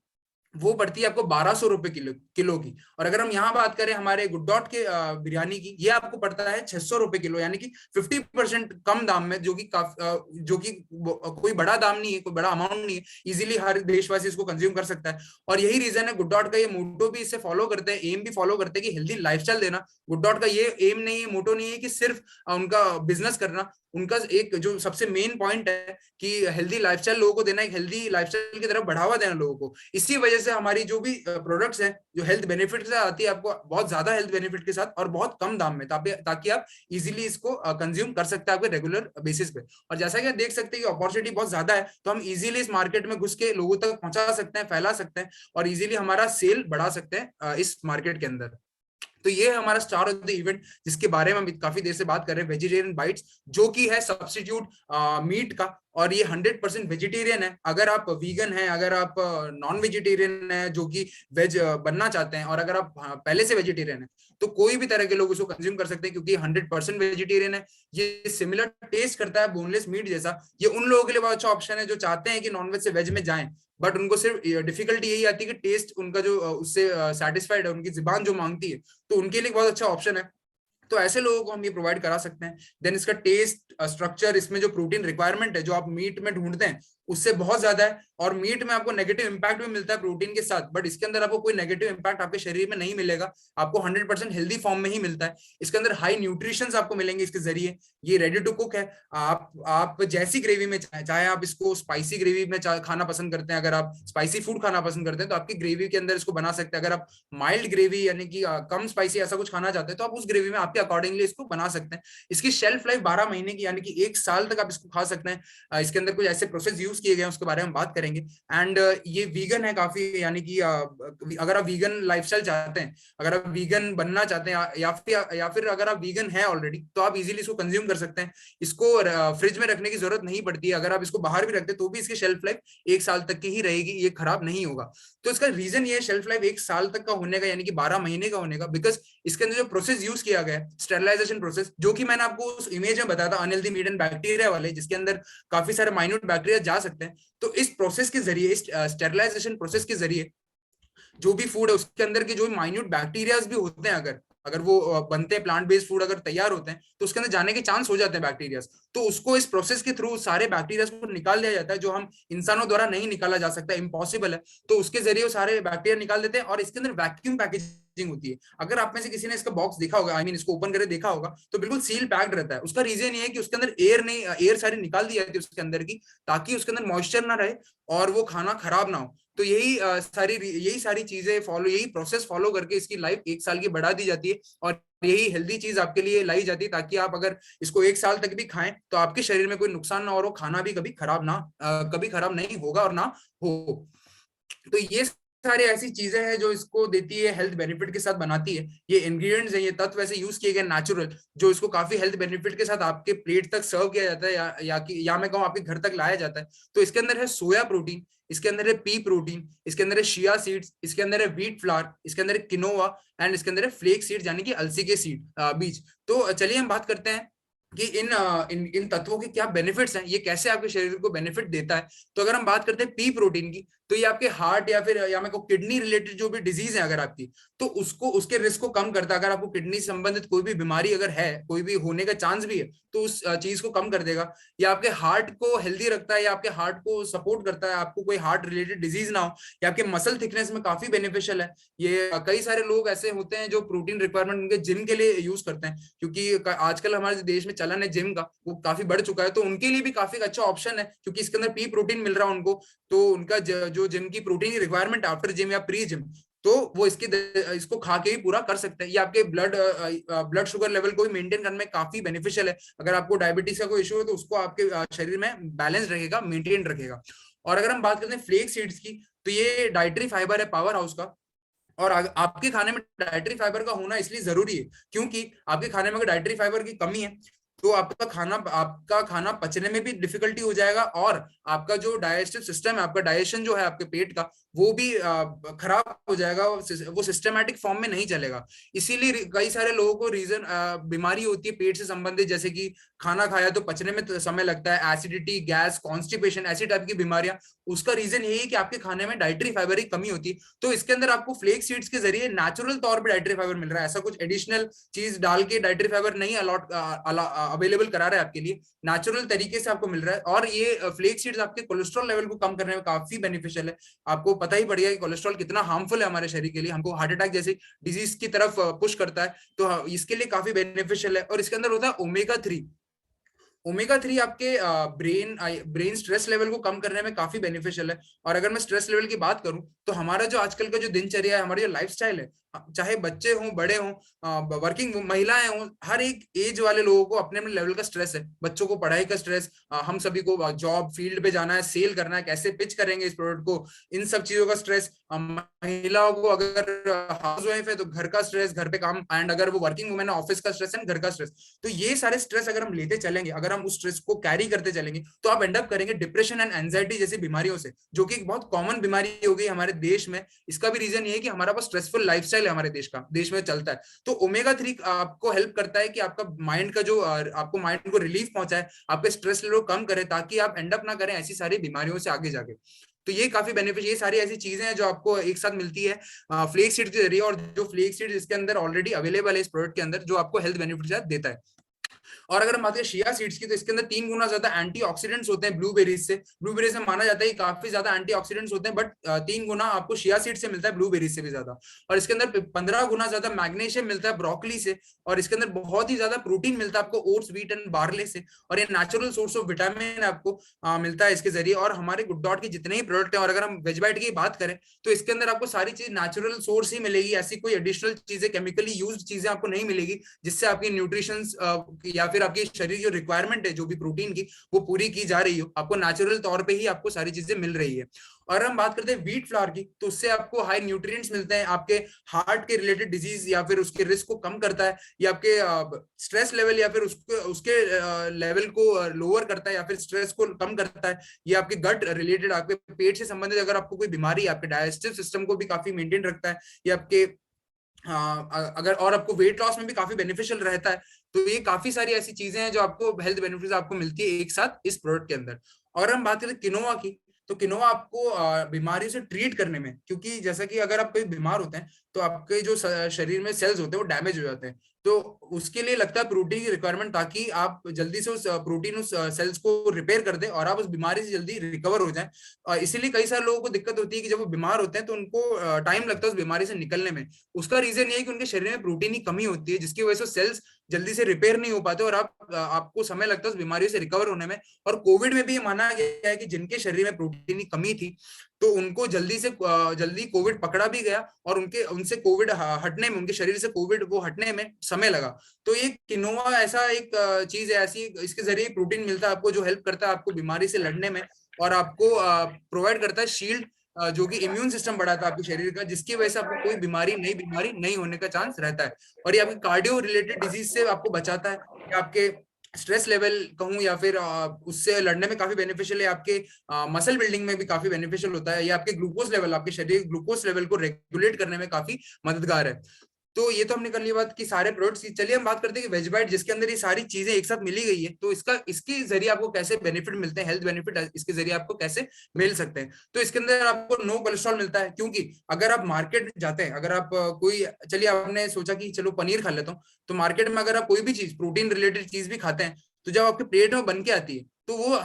वो पड़ती है आपको 1200 रुपए किलो की। और अगर हम यहाँ बात करें हमारे गुड डॉट के बिरयानी की, ये आपको पड़ता है 600 रुपए किलो, यानी कि 50% कम दाम में, जो कि कोई बड़ा दाम नहीं है, कोई बड़ा अमाउंट नहीं है, इजीली हर देशवासी इसको कंज्यूम कर सकता है। और यही रीजन है गुड डॉट का ये मोटो भी इससे फॉलो करते हैं, एम भी फॉलो करते हैं कि हेल्दी लाइफस्टाइल देना। गुड डॉट का ये एम नहीं है, मोटो नहीं है कि सिर्फ उनका बिजनेस करना, उनका एक जो सबसे मेन पॉइंट है कि हेल्दी लाइफस्टाइल लोगों को देना, एक हेल्दी लाइफस्टाइल की तरफ बढ़ावा देना लोगों को। इसी वजह से हमारी जो भी प्रोडक्ट्स हैं जो हेल्थ बेनिफिट के साथ आती है, आपको बहुत ज्यादा हेल्थ बेनिफिट के साथ और बहुत कम दाम में, ताकि आप इजीली इसको कंज्यूम कर सकते हैं आपके रेगुलर बेसिस पे। और जैसा कि आप देख सकते हैं कि अपॉर्चुनिटी बहुत ज्यादा है, तो हम इजीली इस मार्केट में घुस के लोगों तक पहुंचा सकते हैं, फैला सकते हैं और इजीली हमारा सेल बढ़ा सकते हैं इस मार्केट के अंदर। तो ये है हमारा स्टार ऑफ द इवेंट, जिसके बारे में हम काफी देर से बात कर रहे हैं, वेजिटेरियन बाइट्स, जो कि है सब्स्टिट्यूट मीट का। और ये 100% वेजिटेरियन है। अगर आप वीगन हैं, अगर आप नॉन वेजिटेरियन है जो कि वेज बनना चाहते हैं, और अगर आप पहले से वेजिटेरियन है, तो कोई भी तरह के लोग उसको कंज्यूम कर सकते हैं, क्योंकि 100% वेजिटेरियन है। ये सिमिलर टेस्ट करता है बोनलेस मीट जैसा। ये उन लोगों के लिए बहुत अच्छा ऑप्शन है जो चाहते हैं कि नॉनवेज से वेज में जाएं, बट उनको सिर्फ डिफिकल्टी यही आती है कि टेस्ट उनका जो उससे सेटिस्फाइड है, उनकी जुबान जो मांगती है, तो उनके लिए बहुत अच्छा ऑप्शन है। तो ऐसे लोगों को हम ये प्रोवाइड करा सकते हैं। देन इसका टेस्ट स्ट्रक्चर, इसमें जो प्रोटीन रिक्वायरमेंट है जो आप मीट में ढूंढते हैं उससे बहुत ज्यादा है। और मीट में आपको नेगेटिव इंपैक्ट भी मिलता है प्रोटीन के साथ, बट इसके अंदर आपको कोई नेगेटिव इंपैक्ट आपके शरीर में नहीं मिलेगा, आपको 100% हेल्दी फॉर्म में ही मिलता है। इसके अंदर हाई न्यूट्रिशंस आपको मिलेंगे इसके जरिए। ये रेडी टू कुक है। आप जैसी ग्रेवी में चाहे आप इसको स्पाइसी ग्रेवी में खाना पसंद करते हैं, अगर आप स्पाइसी फूड खाना पसंद करते हैं तो आपकी ग्रेवी के अंदर इसको बना सकते हैं। अगर आप माइल्ड ग्रेवी यानी कि कम स्पाइसी ऐसा कुछ खाना चाहते हैं, तो आप उस ग्रेवी में आपके अकॉर्डिंगली इसको बना सकते हैं। इसकी शेल्फ लाइफ 12 महीने की, यानी कि 1 साल तक आप इसको खा सकते हैं। इसके अंदर कुछ ऐसे प्रोसेस यूज किए गए हैं, उसके बारे में बात करेंगे। एंड ये वीगन है काफी, यानी कि अगर आप वीगन लाइफस्टाइल चाहते हैं, अगर आप वीगन बनना चाहते हैं, या फिर अगर आप वीगन है ऑलरेडी, तो आप इजीली इसको कंज्यूम कर सकते हैं। इसको फ्रिज में रखने की जरूरत नहीं पड़ती है। अगर आप इसको बाहर भी रखते हैं तो भी इसकी शेल्फ लाइफ 1 साल तक की ही रहेगी, ये खराब नहीं होगा। तो इसका रीजन ये है शेल्फ लाइफ 1 साल तक का होने का, यानी कि 12 महीने का होने का, बिकॉज इसके अंदर जो प्रोसेस यूज किया गया है, स्टेरलाइजेशन प्रोसेस, जो कि मैंने आपको उस इमेज में बताया था अनहेल्दी मीट एंड बैक्टीरिया वाले, जिसके अंदर काफी सारे माइन्यूट बैक्टीरिया जा सकते हैं। तो इस प्रोसेस के जरिए, इस स्टेरलाइजेशन प्रोसेस के जरिए, जो भी फूड है उसके अंदर के जो माइन्यूट बैक्टीरियाज भी होते हैं, अगर अगर वो बनते हैं, प्लांट बेस्ड फूड अगर तैयार होते हैं, तो उसके अंदर जाने के चांस हो जाते हैं बैक्टीरियाज। तो उसको इस प्रोसेस के थ्रू सारे बैक्टीरियाज को निकाल दिया जाता है, जो हम इंसानों द्वारा नहीं निकाला जा सकता, इम्पॉसिबल है। तो उसके जरिए वो सारे बैक्टीरिया निकाल देते हैं, और इसके अंदर वैक्यूम पैकेजिंग होती है। अगर आप में से किसी ने इसका बॉक्स देखा होगा, आई मीन इसको ओपन करके देखा होगा, तो बिल्कुल सील पैक्ड रहता है। उसका रीजन ये है कि उसके अंदर एयर सारी निकाल दी जाती है उसके अंदर की, ताकि उसके अंदर मॉइस्चर ना रहे और वो खाना खराब ना हो। तो यही सारी चीजें फॉलो, यही प्रोसेस फॉलो करके इसकी लाइफ 1 साल की बढ़ा दी जाती है। और यही हेल्दी चीज आपके लिए लाई जाती है, ताकि आप अगर इसको 1 साल तक भी खाएं तो आपके शरीर में कोई नुकसान ना हो, और खाना भी कभी खराब नहीं होगा और ना हो। तो ये सारी ऐसी चीजें हैं जो इसको देती है, हेल्थ बेनिफिट के साथ बनाती है। ये इंग्रेडिएंट्स हैं, ये तत्व ऐसे यूज किए गए नेचुरल, जो इसको काफी हेल्थ बेनिफिट के साथ आपके प्लेट तक सर्व किया जाता है, या मैं कहूँ आपके घर तक लाया जाता है। तो इसके अंदर है सोया प्रोटीन, इसके अंदर है पी प्रोटीन, इसके अंदर है शिया सीड्स, इसके अंदर है व्हीट फ्लावर, इसके अंदर है किनोवा, एंड इसके अंदर है फ्लेक सीड्स, यानी कि अलसी के सीड बीज। तो चलिए हम बात करते हैं कि इन तत्वों के क्या बेनिफिट्स हैं, ये कैसे आपके शरीर को बेनिफिट देता है। तो अगर हम बात करते हैं पी प्रोटीन की, तो ये आपके हार्ट या फिर या मैं को किडनी रिलेटेड जो भी डिजीज है अगर आपकी, तो उसको उसके रिस्क को कम करता है। अगर आपको किडनी से संबंधित कोई भी बीमारी अगर है, कोई भी होने का चांस भी है, तो उस चीज को कम कर देगा। या आपके हार्ट को हेल्दी रखता है, या आपके हार्ट को सपोर्ट करता है, आपको कोई हार्ट रिलेटेड डिजीज ना हो। या आपके मसल थिकनेस में काफी बेनिफिशियल है ये। कई सारे लोग ऐसे होते हैं जो प्रोटीन रिक्वायरमेंट उनके जिम के लिए यूज करते हैं, क्योंकि आजकल हमारे देश में चलन है जिम का, वो काफी बढ़ चुका है, तो उनके लिए भी काफी अच्छा ऑप्शन है, क्योंकि इसके अंदर पी प्रोटीन मिल रहा है उनको। तो उनका जो जिम की प्रोटीन की रिक्वायरमेंट आफ्टर जिम या प्री जिम, तो वो इसको खा के भी पूरा कर सकते हैं। ये आपके ब्लड शुगर लेवल को भी मेंटेन करने में काफी बेनिफिशियल है। अगर आपको डायबिटीज का कोई इशू है, तो उसको आपके शरीर में बैलेंस रखेगा, मेंटेन रखेगा। और अगर हम बात करते हैं फ्लेक्स सीड्स की, तो ये डाइटरी फाइबर है पावर हाउस का। और आपके खाने में डाइटरी फाइबर का होना इसलिए जरूरी है, क्योंकि आपके खाने में अगर डाइटरी फाइबर की कमी है, तो आपका खाना पचने में भी डिफिकल्टी हो जाएगा, और आपका जो डाइजेस्टिव सिस्टम है, आपका डाइजेशन जो है आपके पेट का, वो भी खराब हो जाएगा, वो सिस्टमेटिक फॉर्म में नहीं चलेगा। इसीलिए कई सारे लोगों को रीजन बीमारी होती है पेट से संबंधित, जैसे कि खाना खाया तो पचने में तो समय लगता है, एसिडिटी, गैस, कॉन्स्टिपेशन, ऐसी टाइप की बीमारियां। उसका रीजन यही है कि आपके खाने में डाइटरी फाइबर की कमी होती है। तो इसके अंदर आपको फ्लेक्स सीड्स के जरिए नेचुरल तौर पे डाइटरी फाइबर मिल रहा है, ऐसा कुछ एडिशनल चीज डाल के डाइटरी फाइबर नहीं अलॉट अवेलेबल करा रहा है आपके लिए, नेचुरल तरीके से आपको मिल रहा है। और ये फ्लेक्स सीड्स आपके कोलेस्ट्रॉल लेवल को कम करने में काफी बेनिफिशियल है। आपको पता ही पड़ गया कि कोलेस्ट्रॉल कितना हार्मफुल है हमारे शरीर के लिए, हमको हार्ट अटैक जैसी डिजीज की तरफ पुश करता है। तो इसके लिए काफी बेनिफिशियल है। और इसके अंदर होता है ओमेगा 3। ओमेगा 3 आपके ब्रेन स्ट्रेस लेवल को कम करने में काफी बेनिफिशियल है। और अगर मैं स्ट्रेस लेवल की बात करूं, तो हमारा जो आजकल का जो दिनचर्या है, हमारी जो लाइफस्टाइल है, चाहे बच्चे हों, बड़े हों, वर्किंग महिलाएं हों, हर एक एज वाले लोगों को अपने अपने लेवल का स्ट्रेस है। बच्चों को पढ़ाई का स्ट्रेस, हम सभी को जॉब फील्ड पे जाना है, सेल करना है, कैसे पिच करेंगे इस प्रोडक्ट को, इन सब चीजों का स्ट्रेस। महिलाओं को अगर हाउस वाइफ है तो घर का स्ट्रेस, घर पे काम, एंड अगर वो वर्किंग वुमेन है ऑफिस का स्ट्रेस एंड घर का स्ट्रेस। तो ये सारे स्ट्रेस अगर हम लेते चलेंगे, अगर हम उस स्ट्रेस को कैरी करते चलेंगे, तो आप एंड अप करेंगे डिप्रेशन एंड एंजाइटी जैसी बीमारियों से, जो कि एक बहुत कॉमन बीमारी हो गई हमारे देश में। इसका भी रीजन ये है कि हमारा पास स्ट्रेसफुल लाइफस्टाइल है, हमारे देश में चलता है। तो ओमेगा 3 आपको हेल्प करता है कि आपका माइंड का जो आपको माइंड को रिलीफ पहुंचाए, आपके स्ट्रेस लेवल को कम करे, ताकि आप एंड अप ना करें ऐसी सारी बीमारियों से आगे जाके। तो ये काफी बेनिफिट, ये सारी ऐसी चीजें हैं जो आपको एक साथ मिलती है फ्लेक्स सीड के जरिए। और जो फ्लेक्स सीड इसके अंदर ऑलरेडी अवेलेबल है इस प्रोडक्ट के अंदर, जो आपको हेल्थ बेनिफिट देता है। और अगर हम बात करें शिया सीड्स की, तो इसके अंदर 3 गुना ज्यादा एंटीऑक्सीडेंट्स होते हैं ब्लूबेरीज से। ब्लूबेरीज में माना जाता है कि काफी ज्यादा एंटीऑक्सीडेंट्स होते हैं, बट 3 गुना आपको शिया सीड से मिलता है, ब्लूबेरीज से भी ज्यादा। और इसके अंदर 15 गुना ज्यादा मैग्नीशियम मिलता है ब्रोकली से। और इसके अंदर बहुत ही ज्यादा प्रोटीन मिलता है आपको ओट्स, व्हीट एंड बार्ले से। और ये नेचुरल सोर्स ऑफ विटामिन आपको मिलता है इसके जरिए। और हमारे गुड डॉट के जितने ही प्रोडक्ट हैं, और अगर हम वेजबाइट की बात करें, तो इसके अंदर आपको सारी चीज नेचुरल सोर्स ही मिलेगी, ऐसी कोई एडिशनल चीजें, केमिकली यूज्ड चीजें आपको नहीं मिलेगी, जिससे आपकी न्यूट्रिशन या फिर आपकी शरीर जो रिक्वायरमेंट है जो भी प्रोटीन की, वो पूरी की जा रही हो। आपको नेचुरल तौर पे ही आपको सारी चीजें मिल रही है। और हम बात करते हैं व्हीट फ्लावर की, तो उससे आपको हाई न्यूट्रिएंट्स मिलते हैं, आपके हार्ट के रिलेटेड डिजीज या फिर उसके रिस्क को कम करता है, या आपके स्ट्रेस लेवल या फिर उसके लेवल को लोअर करता है, या फिर स्ट्रेस को कम करता है। ये आपके गट रिलेटेड, आपके पेट से संबंधित अगर आपको कोई बीमारी है, आपके डाइजेस्टिव सिस्टम को भी काफी मेंटेन रखता है। ये आपके अगर और आपको वेट लॉस में भी काफी बेनिफिशियल रहता है। तो ये काफी सारी ऐसी चीजें हैं जो आपको हेल्थ बेनिफिट्स आपको मिलती है एक साथ इस प्रोडक्ट के अंदर। और हम बात करें किनोआ की, तो किनोआ आपको बीमारी से ट्रीट करने में, क्योंकि जैसा कि अगर आप कोई बीमार होते हैं, तो आपके जो शरीर में सेल्स होते हैं वो डैमेज हो जाते हैं। तो उसके लिए लगता है प्रोटीन की रिक्वायरमेंट, ताकि आप जल्दी से उस प्रोटीन उस सेल्स को रिपेयर कर दें, और आप उस बीमारी से जल्दी रिकवर हो जाएं। इसीलिए कई सारे लोगों को दिक्कत होती है कि जब वो बीमार होते हैं, तो उनको टाइम लगता है उस बीमारी से निकलने में। उसका रीजन ये है कि उनके शरीर में प्रोटीन की कमी होती है, जिसकी वजह से सेल्स जल्दी से रिपेयर नहीं हो पाते, और आपको समय लगता है उस बीमारी से रिकवर होने में। और कोविड में भी ये माना गया है कि जिनके शरीर में प्रोटीन की कमी थी, तो उनको जल्दी कोविड पकड़ा भी गया, और उनसे कोविड हटने में, उनके शरीर से कोविड वो हटने में समय लगा। तो ये किनोआ ऐसा एक चीज है, ऐसी इसके जरिए प्रोटीन मिलता है आपको, जो हेल्प करता है आपको बीमारी से लड़ने में, और आपको प्रोवाइड करता है शील्ड, जो कि इम्यून सिस्टम बढ़ाता है आपके शरीर का, जिसकी वजह से आपको कोई नई बीमारी नहीं होने का चांस रहता है। और ये आपके कार्डियो रिलेटेड डिजीज से आपको बचाता है, या आपके स्ट्रेस लेवल कहूं, या फिर उससे लड़ने में काफी बेनिफिशियल है। आपके मसल बिल्डिंग में भी काफी बेनिफिशियल होता है। या आपके ग्लूकोज लेवल, आपके शरीर ग्लूकोज लेवल को रेगुलेट करने में काफी मददगार है। तो ये तो हमने कर लिया बात कि सारे प्रोडक्ट्स की। चलिए हम बात करते हैं कि वेज बाइट जिसके अंदर ये सारी चीजें एक साथ मिली गई है, तो इसके जरिए आपको कैसे बेनिफिट मिलते हैं, हेल्थ बेनिफिट इसके जरिए आपको कैसे मिल सकते हैं। तो इसके अंदर आपको नो कोलेस्ट्रॉल मिलता है, क्योंकि अगर आप मार्केट जाते हैं, अगर आप कोई, चलिए आपने सोचा कि चलो पनीर खा लेता हूँ, तो मार्केट में अगर आप कोई भी चीज प्रोटीन रिलेटेड चीज भी खाते हैं, तो जब आपके प्लेट में बन के आती है तो वो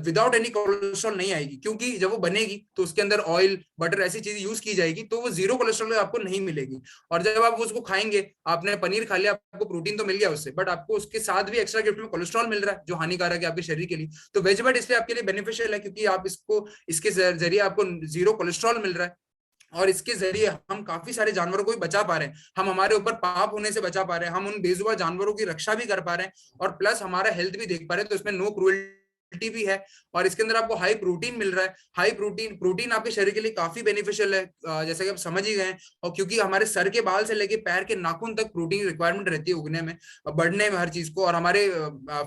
विदाउट एनी कोलेस्ट्रॉल नहीं आएगी, क्योंकि जब वो बनेगी तो उसके अंदर ऑयल बटर ऐसी चीजें यूज की जाएगी, तो वो जीरो कोलेस्ट्रॉल आपको नहीं मिलेगी। और जब आप उसको खाएंगे, आपने पनीर खा लिया, आपको प्रोटीन तो मिल गया उससे, बट आपको उसके साथ भी एक्स्ट्रा गिफ्ट में कोलेस्ट्रॉल मिल रहा है जो हानिकारक है आपके शरीर के लिए। तो वेज बाइट इसलिए आपके लिए बेनिफिशियल है, क्योंकि आप इसके जरिए आपको जीरो कोलेस्ट्रॉल मिल रहा है, और इसके जरिए हम काफी सारे जानवरों को भी बचा पा रहे हैं, हम हमारे ऊपर पाप होने से बचा पा रहे हैं, हम उन बेजुबान जानवरों की रक्षा भी कर पा रहे हैं, और प्लस हमारा हेल्थ भी देख पा रहे हैं। तो इसमें नो क्रूएल्टी भी है, और इसके अंदर आपको हाई प्रोटीन मिल रहा है। हाई प्रोटीन प्रोटीन आपके शरीर के लिए काफी बेनिफिशियल है, जैसे कि आप समझ ही गए। और क्योंकि हमारे सर के बाल से लेके पैर के नाखून तक प्रोटीन रिक्वायरमेंट रहती है उगने में, बढ़ने में, हर चीज को, और हमारे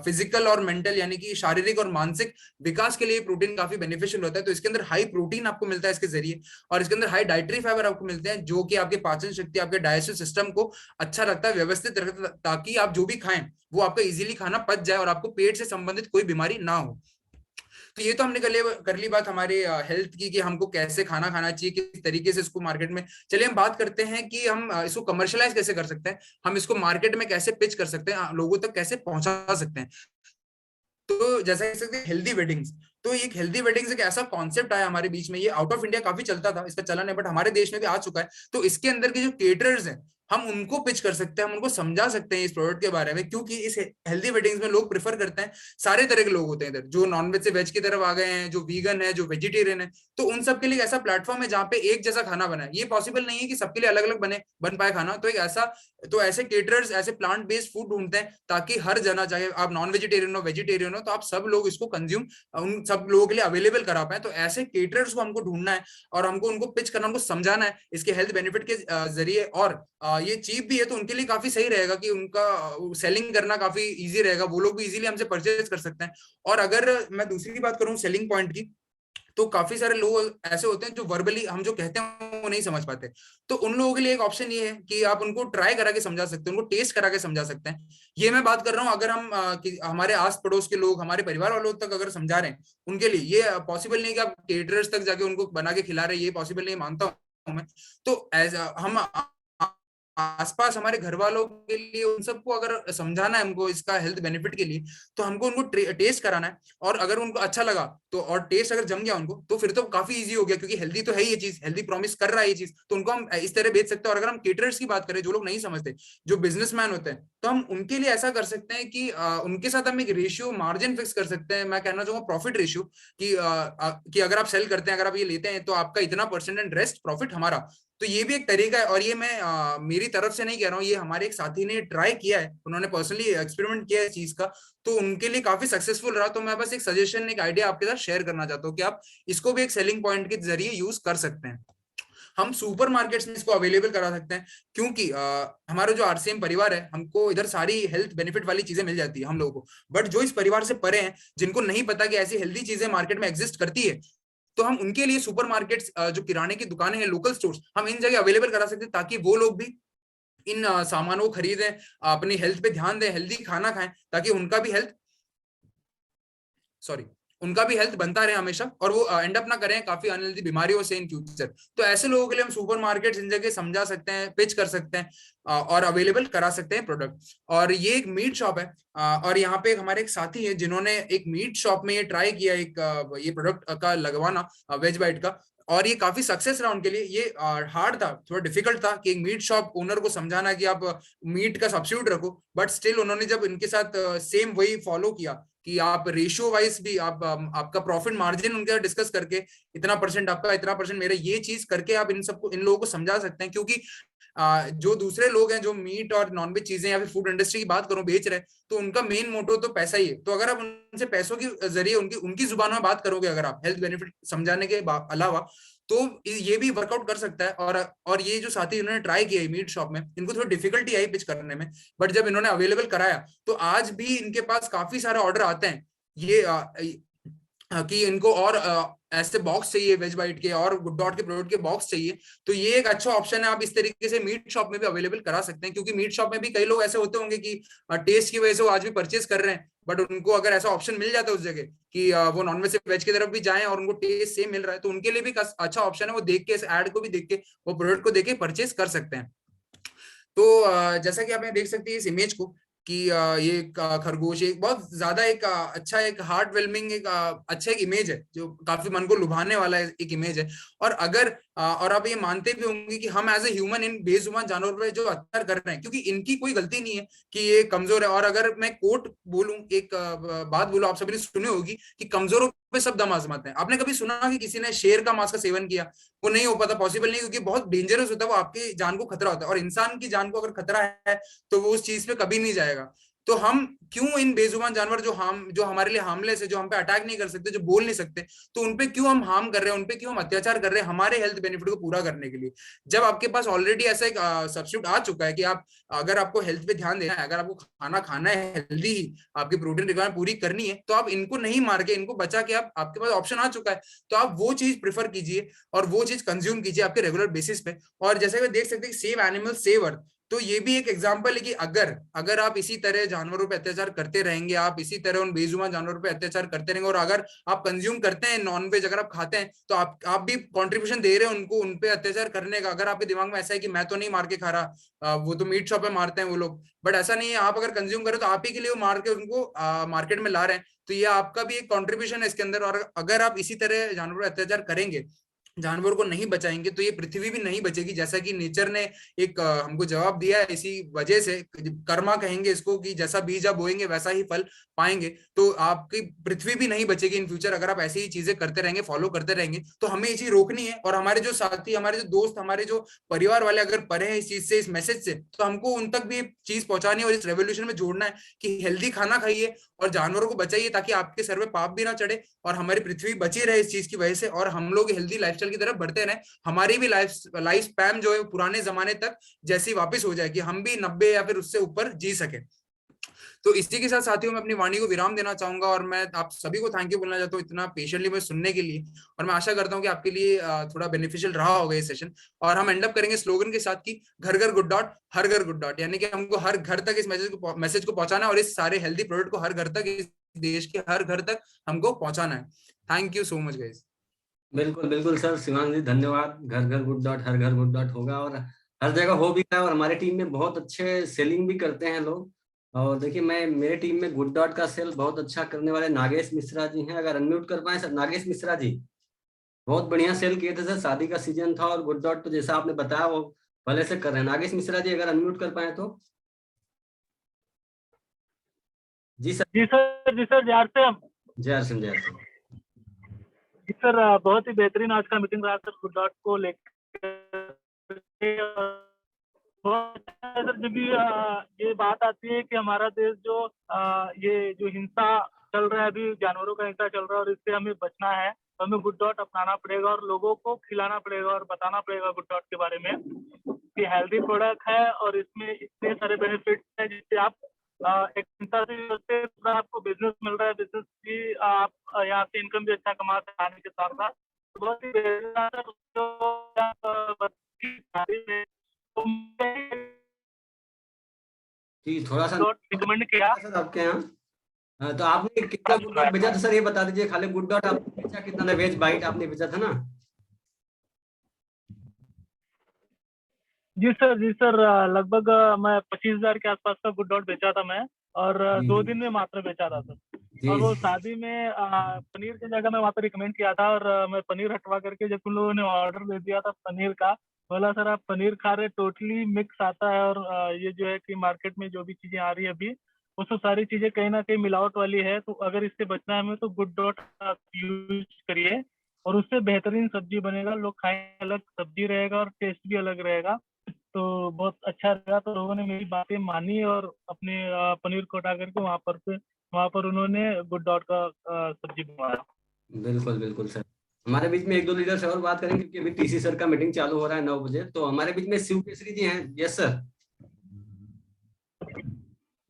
फिजिकल और मेंटल यानी कि शारीरिक और मानसिक विकास के लिए प्रोटीन काफी बेनिफिशियल होता है। तो इसके अंदर हाई प्रोटीन आपको मिलता है इसके जरिए, और इसके अंदर हाई डाइटरी फाइबर आपको मिलते हैं, जो कि आपके पाचन शक्ति, आपके डाइजेस्टिव सिस्टम को अच्छा रखता है, व्यवस्थित रखता है, ताकि आप जो भी खाएं वो आपका इजीली खाना पच जाए और आपको पेट से संबंधित कोई बीमारी ना हो। तो ये तो हमने कर ली बात हमारे हेल्थ की, कि हमको कैसे खाना खाना चाहिए, किस तरीके से इसको मार्केट में। चलिए हम बात करते हैं कि हम इसको कमर्शलाइज कैसे कर सकते हैं, हम इसको मार्केट में कैसे पिच कर सकते हैं, लोगों तक कैसे पहुंचा सकते हैं। तो जैसा कह सकते हैं हेल्दी वेडिंग्स, तो एक हेल्दी वेडिंग्स एक ऐसा कॉन्सेप्ट आया हमारे बीच में, ये आउट ऑफ इंडिया काफी चलता था, इसका चलन है, बट हमारे देश में भी आ चुका है। तो इसके अंदर के जो केटरर्स हैं, हम उनको पिच कर सकते हैं, हम उनको समझा सकते हैं इस प्रोडक्ट के बारे में, क्योंकि इस हेल्दी वेडिंग्स में लोग प्रेफर करते हैं, सारे तरह के लोग होते हैं इधर, जो नॉनवेज से वेज की तरफ आ गए हैं, जो वीगन है, जो वेजिटेरियन है। तो उन सबके लिए ऐसा प्लेटफॉर्म है जहाँ पे एक जैसा खाना बना है। ये पॉसिबल नहीं है कि सबके लिए अलग अलग बन पाए खाना, तो एक ऐसा, तो ऐसे केटरर्स, ऐसे प्लांट बेस्ड फूड ढूंढते हैं, ताकि हर जना, चाहे आप नॉन वेजिटेरियन हो, वेजिटेरियन हो, तो आप सब लोग इसको कंज्यूम, उन सब लोगों के लिए अवेलेबल करा पाए। तो ऐसे केटरर्स को हमको ढूंढना है, और हमको उनको पिच करना, उनको समझाना है इसके हेल्थ बेनिफिट के जरिए। और ये चीप भी है, तो उनके लिए काफी सही रहेगा कि उनका सेलिंग करना काफी इजी रहेगा, वो लोग भी इजीली हमसे परचेज कर सकते हैं। और अगर मैं दूसरी बात करूं सेलिंग पॉइंट की, तो काफी सारे लोग ऐसे होते हैं जो वर्बली हम जो कहते हैं वो नहीं समझ पाते। तो उन लोगों के लिए एक ऑप्शन ये है कि आप उनको ट्राई करा के समझा सकते हैं, उनको टेस्ट करा के समझा सकते हैं। ये मैं बात कर रहा हूँ, अगर हम कि हमारे आस पड़ोस के लोग, हमारे परिवार वालों तक अगर समझा रहे हैं, उनके लिए ये पॉसिबल नहीं कि आप केटरर्स तक जाके उनको बना के खिला रहे हैं, ये पॉसिबल नहीं मानता हूँ मैं। तो एज हम आसपास हमारे घर वालों के लिए, उन सबको अगर समझाना है हमको इसका हेल्थ बेनिफिट के लिए, तो हमको उनको टेस्ट कराना है। और अगर उनको अच्छा लगा तो, और टेस्ट अगर जम गया उनको, तो फिर तो काफी इजी हो गया, क्योंकि हेल्दी तो है ये चीज, हेल्दी प्रॉमिस कर रहा है ये चीज, तो उनको हम इस तरह बेच सकते हैं। और अगर हम केटरर्स की बात करें, जो लोग नहीं समझते, जो बिजनेसमैन होते हैं, तो हम उनके लिए ऐसा कर सकते हैं कि उनके साथ हम एक रेशियो मार्जिन फिक्स कर सकते हैं। मैं कहना चाहूंगा प्रॉफिट रेशियो, कि अगर आप सेल करते हैं, अगर आप ये लेते हैं, तो आपका इतना परसेंट एंड रेस्ट प्रॉफिट हमारा। तो ये भी एक तरीका है, और ये मैं मेरी तरफ से नहीं कह रहा हूँ, ये हमारे एक साथी ने ट्राई किया है, उन्होंने पर्सनली एक्सपेरिमेंट किया है इस चीज का, तो उनके लिए काफी सक्सेसफुल रहा। तो मैं बस एक सजेशन, एक आइडिया आपके साथ शेयर करना चाहता हूँ कि आप इसको भी एक सेलिंग पॉइंट के जरिए यूज कर सकते हैं। हम सुपर मार्केट्स में इसको अवेलेबल करा सकते हैं, क्योंकि हमारा जो आरसीएम परिवार है, हमको इधर सारी हेल्थ बेनिफिट वाली चीजें मिल जाती है हम लोगों को। बट जो इस परिवार से परे हैं, जिनको नहीं पता कि ऐसी हेल्दी चीजें मार्केट में एग्जिस्ट करती है, तो हम उनके लिए सुपर मार्केट्स, जो किराने की दुकानें हैं, लोकल स्टोर्स, हम इन जगह अवेलेबल करा सकते हैं, ताकि वो लोग भी इन सामानों को खरीदें, अपनी हेल्थ पे ध्यान दें, हेल्दी खाना खाएं, ताकि उनका भी हेल्थ, सॉरी, उनका भी हेल्थ बनता रहे हमेशा, और वो एंड अप ना करें काफी अनहेल्दी बीमारियों से इन फ्यूचर। तो ऐसे लोगों के लिए हम सुपर मार्केट इन जगह समझा सकते हैं, पिच कर सकते हैं, और अवेलेबल करा सकते हैं प्रोडक्ट। और ये एक मीट शॉप है, और यहाँ पे हमारे एक साथी है जिन्होंने एक मीट शॉप में ये ट्राई किया, एक ये प्रोडक्ट का लगवाना, वेज बाइट का, और ये काफी सक्सेस रहा उनके लिए। ये हार्ड था, थोड़ा डिफिकल्ट था कि एक मीट शॉप ओनर को समझाना कि आप मीट का सब्स्टिट्यूट रखो, बट स्टिल उन्होंने जब इनके साथ सेम वही फॉलो किया, कि आप रेशियो वाइज भी आप आपका प्रॉफिट मार्जिन उनके साथ डिस्कस करके, इतना परसेंट आपका, इतना परसेंट मेरा, ये चीज करके आप इन सबको, इन लोगों को समझा सकते हैं। क्योंकि जो दूसरे लोग हैं जो मीट और नॉनवेज चीजें या फिर फूड इंडस्ट्री की बात करूं बेच रहे हैं, तो उनका मेन मोटो तो पैसा ही है। तो अगर आप उनसे पैसों के जरिए उनकी उनकी जुबान में बात करोगे, अगर आप हेल्थ बेनिफिट समझाने के अलावा, तो ये भी वर्कआउट कर सकता है। और ये जो साथी इन्होंने ट्राई किया है मीट शॉप में, इनको थोड़ी डिफिकल्टी आई पिच करने में, बट जब इन्होंने अवेलेबल कराया, तो आज भी इनके पास काफी सारे ऑर्डर आते हैं, ये कि इनको और ऐसे बॉक्स चाहिए वेज बाइट के और गुड डॉट के प्रोडक्ट के बॉक्स चाहिए, तो ये एक अच्छा ऑप्शन है। आप इस तरीके से मीट शॉप में भी अवेलेबल करा सकते हैं, क्योंकि मीट शॉप में भी कई लोग ऐसे होते होंगे कि टेस्ट की वजह से वो आज भी परचेज कर रहे हैं, बट उनको अगर ऐसा ऑप्शन मिल जाता है उस जगह कि वो नॉनवेज से वेज की तरफ भी जाएं और उनको टेस्ट सेम मिल रहा है, तो उनके लिए भी अच्छा ऑप्शन है। वो देख के, इस एड को भी देख के, वो प्रोडक्ट को देख के परचेज कर सकते हैं। तो जैसा कि आप यहाँ देख सकते हैं इस इमेज को कि ये एक खरगोश, एक बहुत ज्यादा एक अच्छा, एक हार्ट वेलमिंग, एक अच्छा एक इमेज है जो काफी मन को लुभाने वाला एक इमेज है। और अगर और आप ये मानते भी होंगे कि हम एज ए ह्यूमन इन बेजुबान जानवरों पर जो अत्याचार कर रहे हैं, क्योंकि इनकी कोई गलती नहीं है कि ये कमजोर है। और अगर मैं कोट बोलूं, एक बात बोलूं, आप सभी ने सुनी होगी कि कमजोरों पे सब दम आजमाते हैं। आपने कभी सुना कि किसी ने शेर का मांस का सेवन किया? वो नहीं हो पाता, पॉसिबल नहीं, क्योंकि बहुत डेंजरस होता है, वो आपकी जान को खतरा होता है। और इंसान की जान को अगर खतरा है तो वो उस चीज पे कभी नहीं जाएगा। तो हम क्यों इन बेजुबान जानवर जो हमारे लिए हार्मलेस है, जो हम पे अटैक नहीं कर सकते, जो बोल नहीं सकते, तो उनपे क्यों हम हार्म कर रहे हैं, उनपे क्यों हम अत्याचार कर रहे हैं हमारे हेल्थ बेनिफिट को पूरा करने के लिए? जब आपके पास ऑलरेडी ऐसा एक सब्स्टिट्यूट आ चुका है कि आप, अगर आपको हेल्थ पे ध्यान देना है, अगर आपको खाना खाना है हेल्दी ही, आपकी प्रोटीन रिक्वायरमेंट पूरी करनी है, तो आप इनको नहीं मार के, इनको बचा के, आप, आपके पास ऑप्शन आ चुका है, तो आप वो चीज प्रेफर कीजिए और वो चीज कंज्यूम कीजिए आपके रेगुलर बेसिस पे। और जैसे कि देख सकते हैं, सेव एनिमल सेव अर्थ, तो ये भी एक एग्जांपल है कि अगर अगर आप इसी तरह जानवरों पे अत्याचार करते रहेंगे, आप इसी तरह उन बेजुबान जानवरों पे अत्याचार करते रहेंगे, और अगर आप कंज्यूम करते हैं नॉनवेज, अगर आप खाते हैं, तो आप भी कंट्रीब्यूशन दे रहे हैं उनको, उन पे अत्याचार करने का। अगर आपके दिमाग में ऐसा है कि मैं तो नहीं मार के खा रहा, वो तो मीट शॉप में मारते हैं वो लोग, बट ऐसा नहीं है। आप अगर कंज्यूम करें तो आप ही के लिए वो मार के उनको मार्केट में ला रहे हैं, तो ये आपका भी एक कंट्रीब्यूशन है इसके अंदर। और अगर आप इसी तरह जानवरों पर अत्याचार करेंगे, जानवरों को नहीं बचाएंगे, तो ये पृथ्वी भी नहीं बचेगी। जैसा कि नेचर ने एक हमको जवाब दिया है, इसी वजह से कर्मा कहेंगे इसको, कि जैसा बीज आप बोएंगे वैसा ही फल पाएंगे। तो आपकी पृथ्वी भी नहीं बचेगी इन फ्यूचर, अगर आप ऐसी ही चीजें करते रहेंगे, फॉलो करते रहेंगे। तो हमें ये चीज रोकनी है, और हमारे जो साथी, हमारे जो दोस्त, हमारे जो परिवार वाले अगर पढ़े हैं इस चीज से, इस मैसेज से, तो हमको उन तक भी चीज पहुंचानी है और इस रेवोल्यूशन में जोड़ना है कि हेल्दी खाना खाइए और जानवरों को बचाइए, ताकि आपके सर पे पाप भी ना चढ़े और हमारी पृथ्वी बची रहे इस चीज की वजह से, और हम लोग हेल्दी लाइफस्टाइल की तरफ बढ़ते रहे। हमारी भी लाइफ स्पैम जो है पुराने जमाने तक जैसी वापस हो जाए, कि हम भी 90 या फिर उससे ऊपर जी सके। तो इसी के साथ साथियों, मैं अपनी वाणी को विराम देना चाहूंगा, और मैं आप सभी को थैंक यू बोलना चाहता हूँ इतना पेशेंटली मुझे सुनने के लिए। और मैं आशा करता हूँ कि आपके लिए थोड़ा बेनिफिशियल रहा होगा ये सेशन। और हम एंड अप करेंगे स्लोगन के साथ कि घर घर गुड डॉट, हर घर गुड डॉट, यानी कि हमको हर घर तक इस मैसेज को पहुंचाना है, और इस सारे हेल्दी प्रोडक्ट को हर घर तक, इस देश के हर घर तक हमको पहुंचाना है। Thank you so much guys. बिल्कुल बिल्कुल सर, शिवांग जी धन्यवाद। घर घर गुड डॉट, हर घर गुड डॉट होगा और हर जगह हो भी रहा है, और हमारे टीम में बहुत अच्छे सेलिंग भी करते हैं लोग। और देखिए, मैं मेरे टीम में गुड डॉट का सेल बहुत अच्छा करने वाले नागेश मिश्रा जी हैं, अगर अनम्यूट कर पाए सर। नागेश मिश्रा जी बहुत बढ़िया सेल किए थे सर, शादी का सीजन था और गुड डॉट तो जैसा आपने बताया वो पहले से कर रहे हैं। नागेश मिश्रा जी अगर अनम्यूट कर पाए तो। जी सर। जी सर, जी सर, जय श्री राम। जय हर सिंह, जय हर सिंह। जी सर, बहुत ही बेहतरीन आज का मीटिंग रहा सर गुड डॉट को लेकर। सर जब भी ये बात आती है कि हमारा देश जो ये जो हिंसा चल रहा है, अभी जानवरों का हिंसा चल रहा है और इससे हमें बचना है, तो हमें गुड डॉट अपनाना पड़ेगा और लोगों को खिलाना पड़ेगा और बताना पड़ेगा गुड डॉट के बारे में कि हेल्दी प्रोडक्ट है और इसमें इतने सारे बेनिफिट्स हैं, जिससे आप एक हिंसा से आपको बिजनेस मिल रहा है, बिजनेस भी आप यहाँ से इनकम भी अच्छा कमा सकते हैं के साथ साथ। बहुत ही जी थोड़ा सा रिकमेंड किया सर आपके यहाँ। तो आपने कितना गुड डॉट भेजा था सर, ये बता दीजिए। खाली गुड डॉट आपने भेजा कितना था? वेज बाइट आपने भेजा था ना? जी सर, जी सर, लगभग मैं 25,000 के आसपास का गुड डॉट बेचा था मैं, और 2 दिन में मात्र बेचा था सर। और वो शादी में पनीर की जगह मैं वहाँ पे रिकमेंड किया था, और मैं पनीर हटवा करके जब उन लोगों ने ऑर्डर दे दिया था पनीर का, बोला सर आप पनीर खा रहे, टोटली मिक्स आता है, और ये जो है कि मार्केट में जो भी चीजें आ रही है अभी, उसमें सारी चीजें कहीं ना कहीं मिलावट वाली है। तो अगर इससे बचना है हमें तो गुड डॉट आप यूज करिए, और उससे बेहतरीन सब्जी बनेगा, लोग खाएंगे, अलग सब्जी रहेगा और टेस्ट भी अलग रहेगा, तो बहुत अच्छा लगा। तो लोगों ने मेरी बातें मानी और अपने पनीर को हटा करके वहाँ पर उन्होंने गुड डॉट का सब्जी बनवाया। बिल्कुल बिल्कुल सर। हमारे बीच में एक दो लीडर से और बात करेंगे, क्योंकि अभी टीसी सर का मीटिंग चालू हो रहा है 9 बजे। तो हमारे बीच में शिव केसरी जी हैं। Yes sir.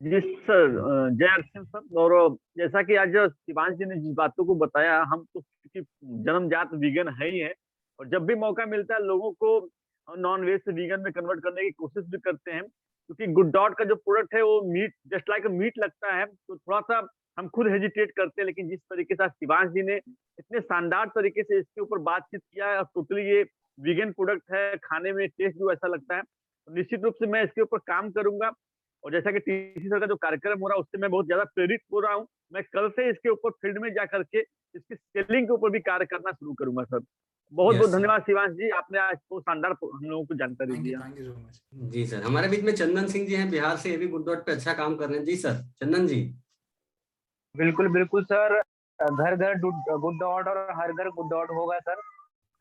जी सर, जय हरसिंह सर। और जैसा कि आज शिवांश जी ने जिस बातों को बताया, हम तो क्योंकि जन्मजात वीगन है ही है, और जब भी मौका मिलता है लोगों को नॉन वेज से वीगन में कन्वर्ट करने की कोशिश भी करते हैं, क्योंकि गुड डॉट का जो प्रोडक्ट है वो मीट जस्ट लाइक मीट लगता है, तो थोड़ा सा हम खुद हेजिटेट करते हैं। लेकिन जिस तरीके से आज शिवांश जी ने इतने शानदार तरीके से इसके ऊपर बातचीत किया है, और टोटली ये वीगन प्रोडक्ट है, खाने में टेस्ट जो ऐसा लगता है, तो निश्चित रूप से मैं इसके ऊपर काम करूंगा। और जैसा कि टीसी सर का जो कार्यक्रम हो रहा है उससे मैं बहुत ज्यादा प्रेरित हो रहा हूँ। मैं कल से इसके ऊपर फील्ड में जा करके इसकी सेलिंग के ऊपर भी कार्य करना शुरू करूंगा सर। बहुत बहुत यस सर। धन्यवाद शिवांश जी, आपने आज तो शानदार हम लोगों को जानकारी दिया। Thank you so much. जी सर, हमारे बीच में चंदन सिंह जी हैं बिहार से, ये भी गुड डॉट पे अच्छा काम कर रहे हैं। जी सर, चंदन जी। बिल्कुल बिल्कुल सर, घर घर गुड डॉट और हर घर गुड डॉट होगा सर।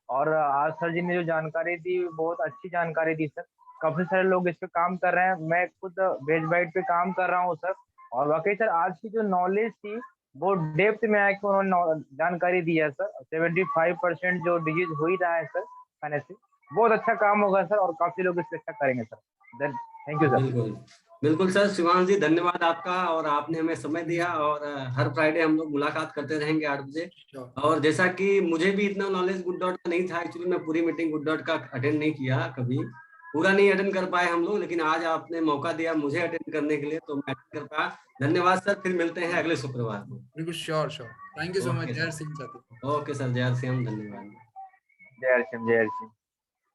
और आज सर जी ने जो जानकारी दी बहुत अच्छी जानकारी दी सर। काफी सारे लोग इस पे काम कर रहे हैं, मैं खुद वेज बाइट पे काम कर रहा हूँ सर। और वाकई सर आज की जो नॉलेज थी वो डेप्थ में आके उन्होंने जानकारी दी है सर। 75% जो डिजीज हो ही रहा है सर खाने से, बहुत अच्छा काम होगा सर, और काफी लोग इस पे अच्छा करेंगे सर। Thank you sir. बिल्कुल बिल्कुल सर, शिवांश जी धन्यवाद आपका, और आपने हमें समय दिया। और हर फ्राइडे हम लोग मुलाकात करते रहेंगे 8 बजे। और जैसा कि मुझे भी इतना नॉलेज गुड डॉट का नहीं था, एक्चुअली मैं पूरी मीटिंग गुड डॉट का अटेंड नहीं किया कभी, पूरा नहीं अटेंड कर पाए हम लोग, लेकिन आज आपने मौका दिया मुझे अटेंड करने के लिए, तो मैं अटेंड कर पाया। धन्यवाद सर, फिर मिलते हैं अगले शुक्रवार को। बिल्कुल, sure sure. Thank you so much. Okay जय सर। सिंह साथी। ओके सर, जय श्री राम, धन्यवाद। जय हर सिंह, जय हर सिंह।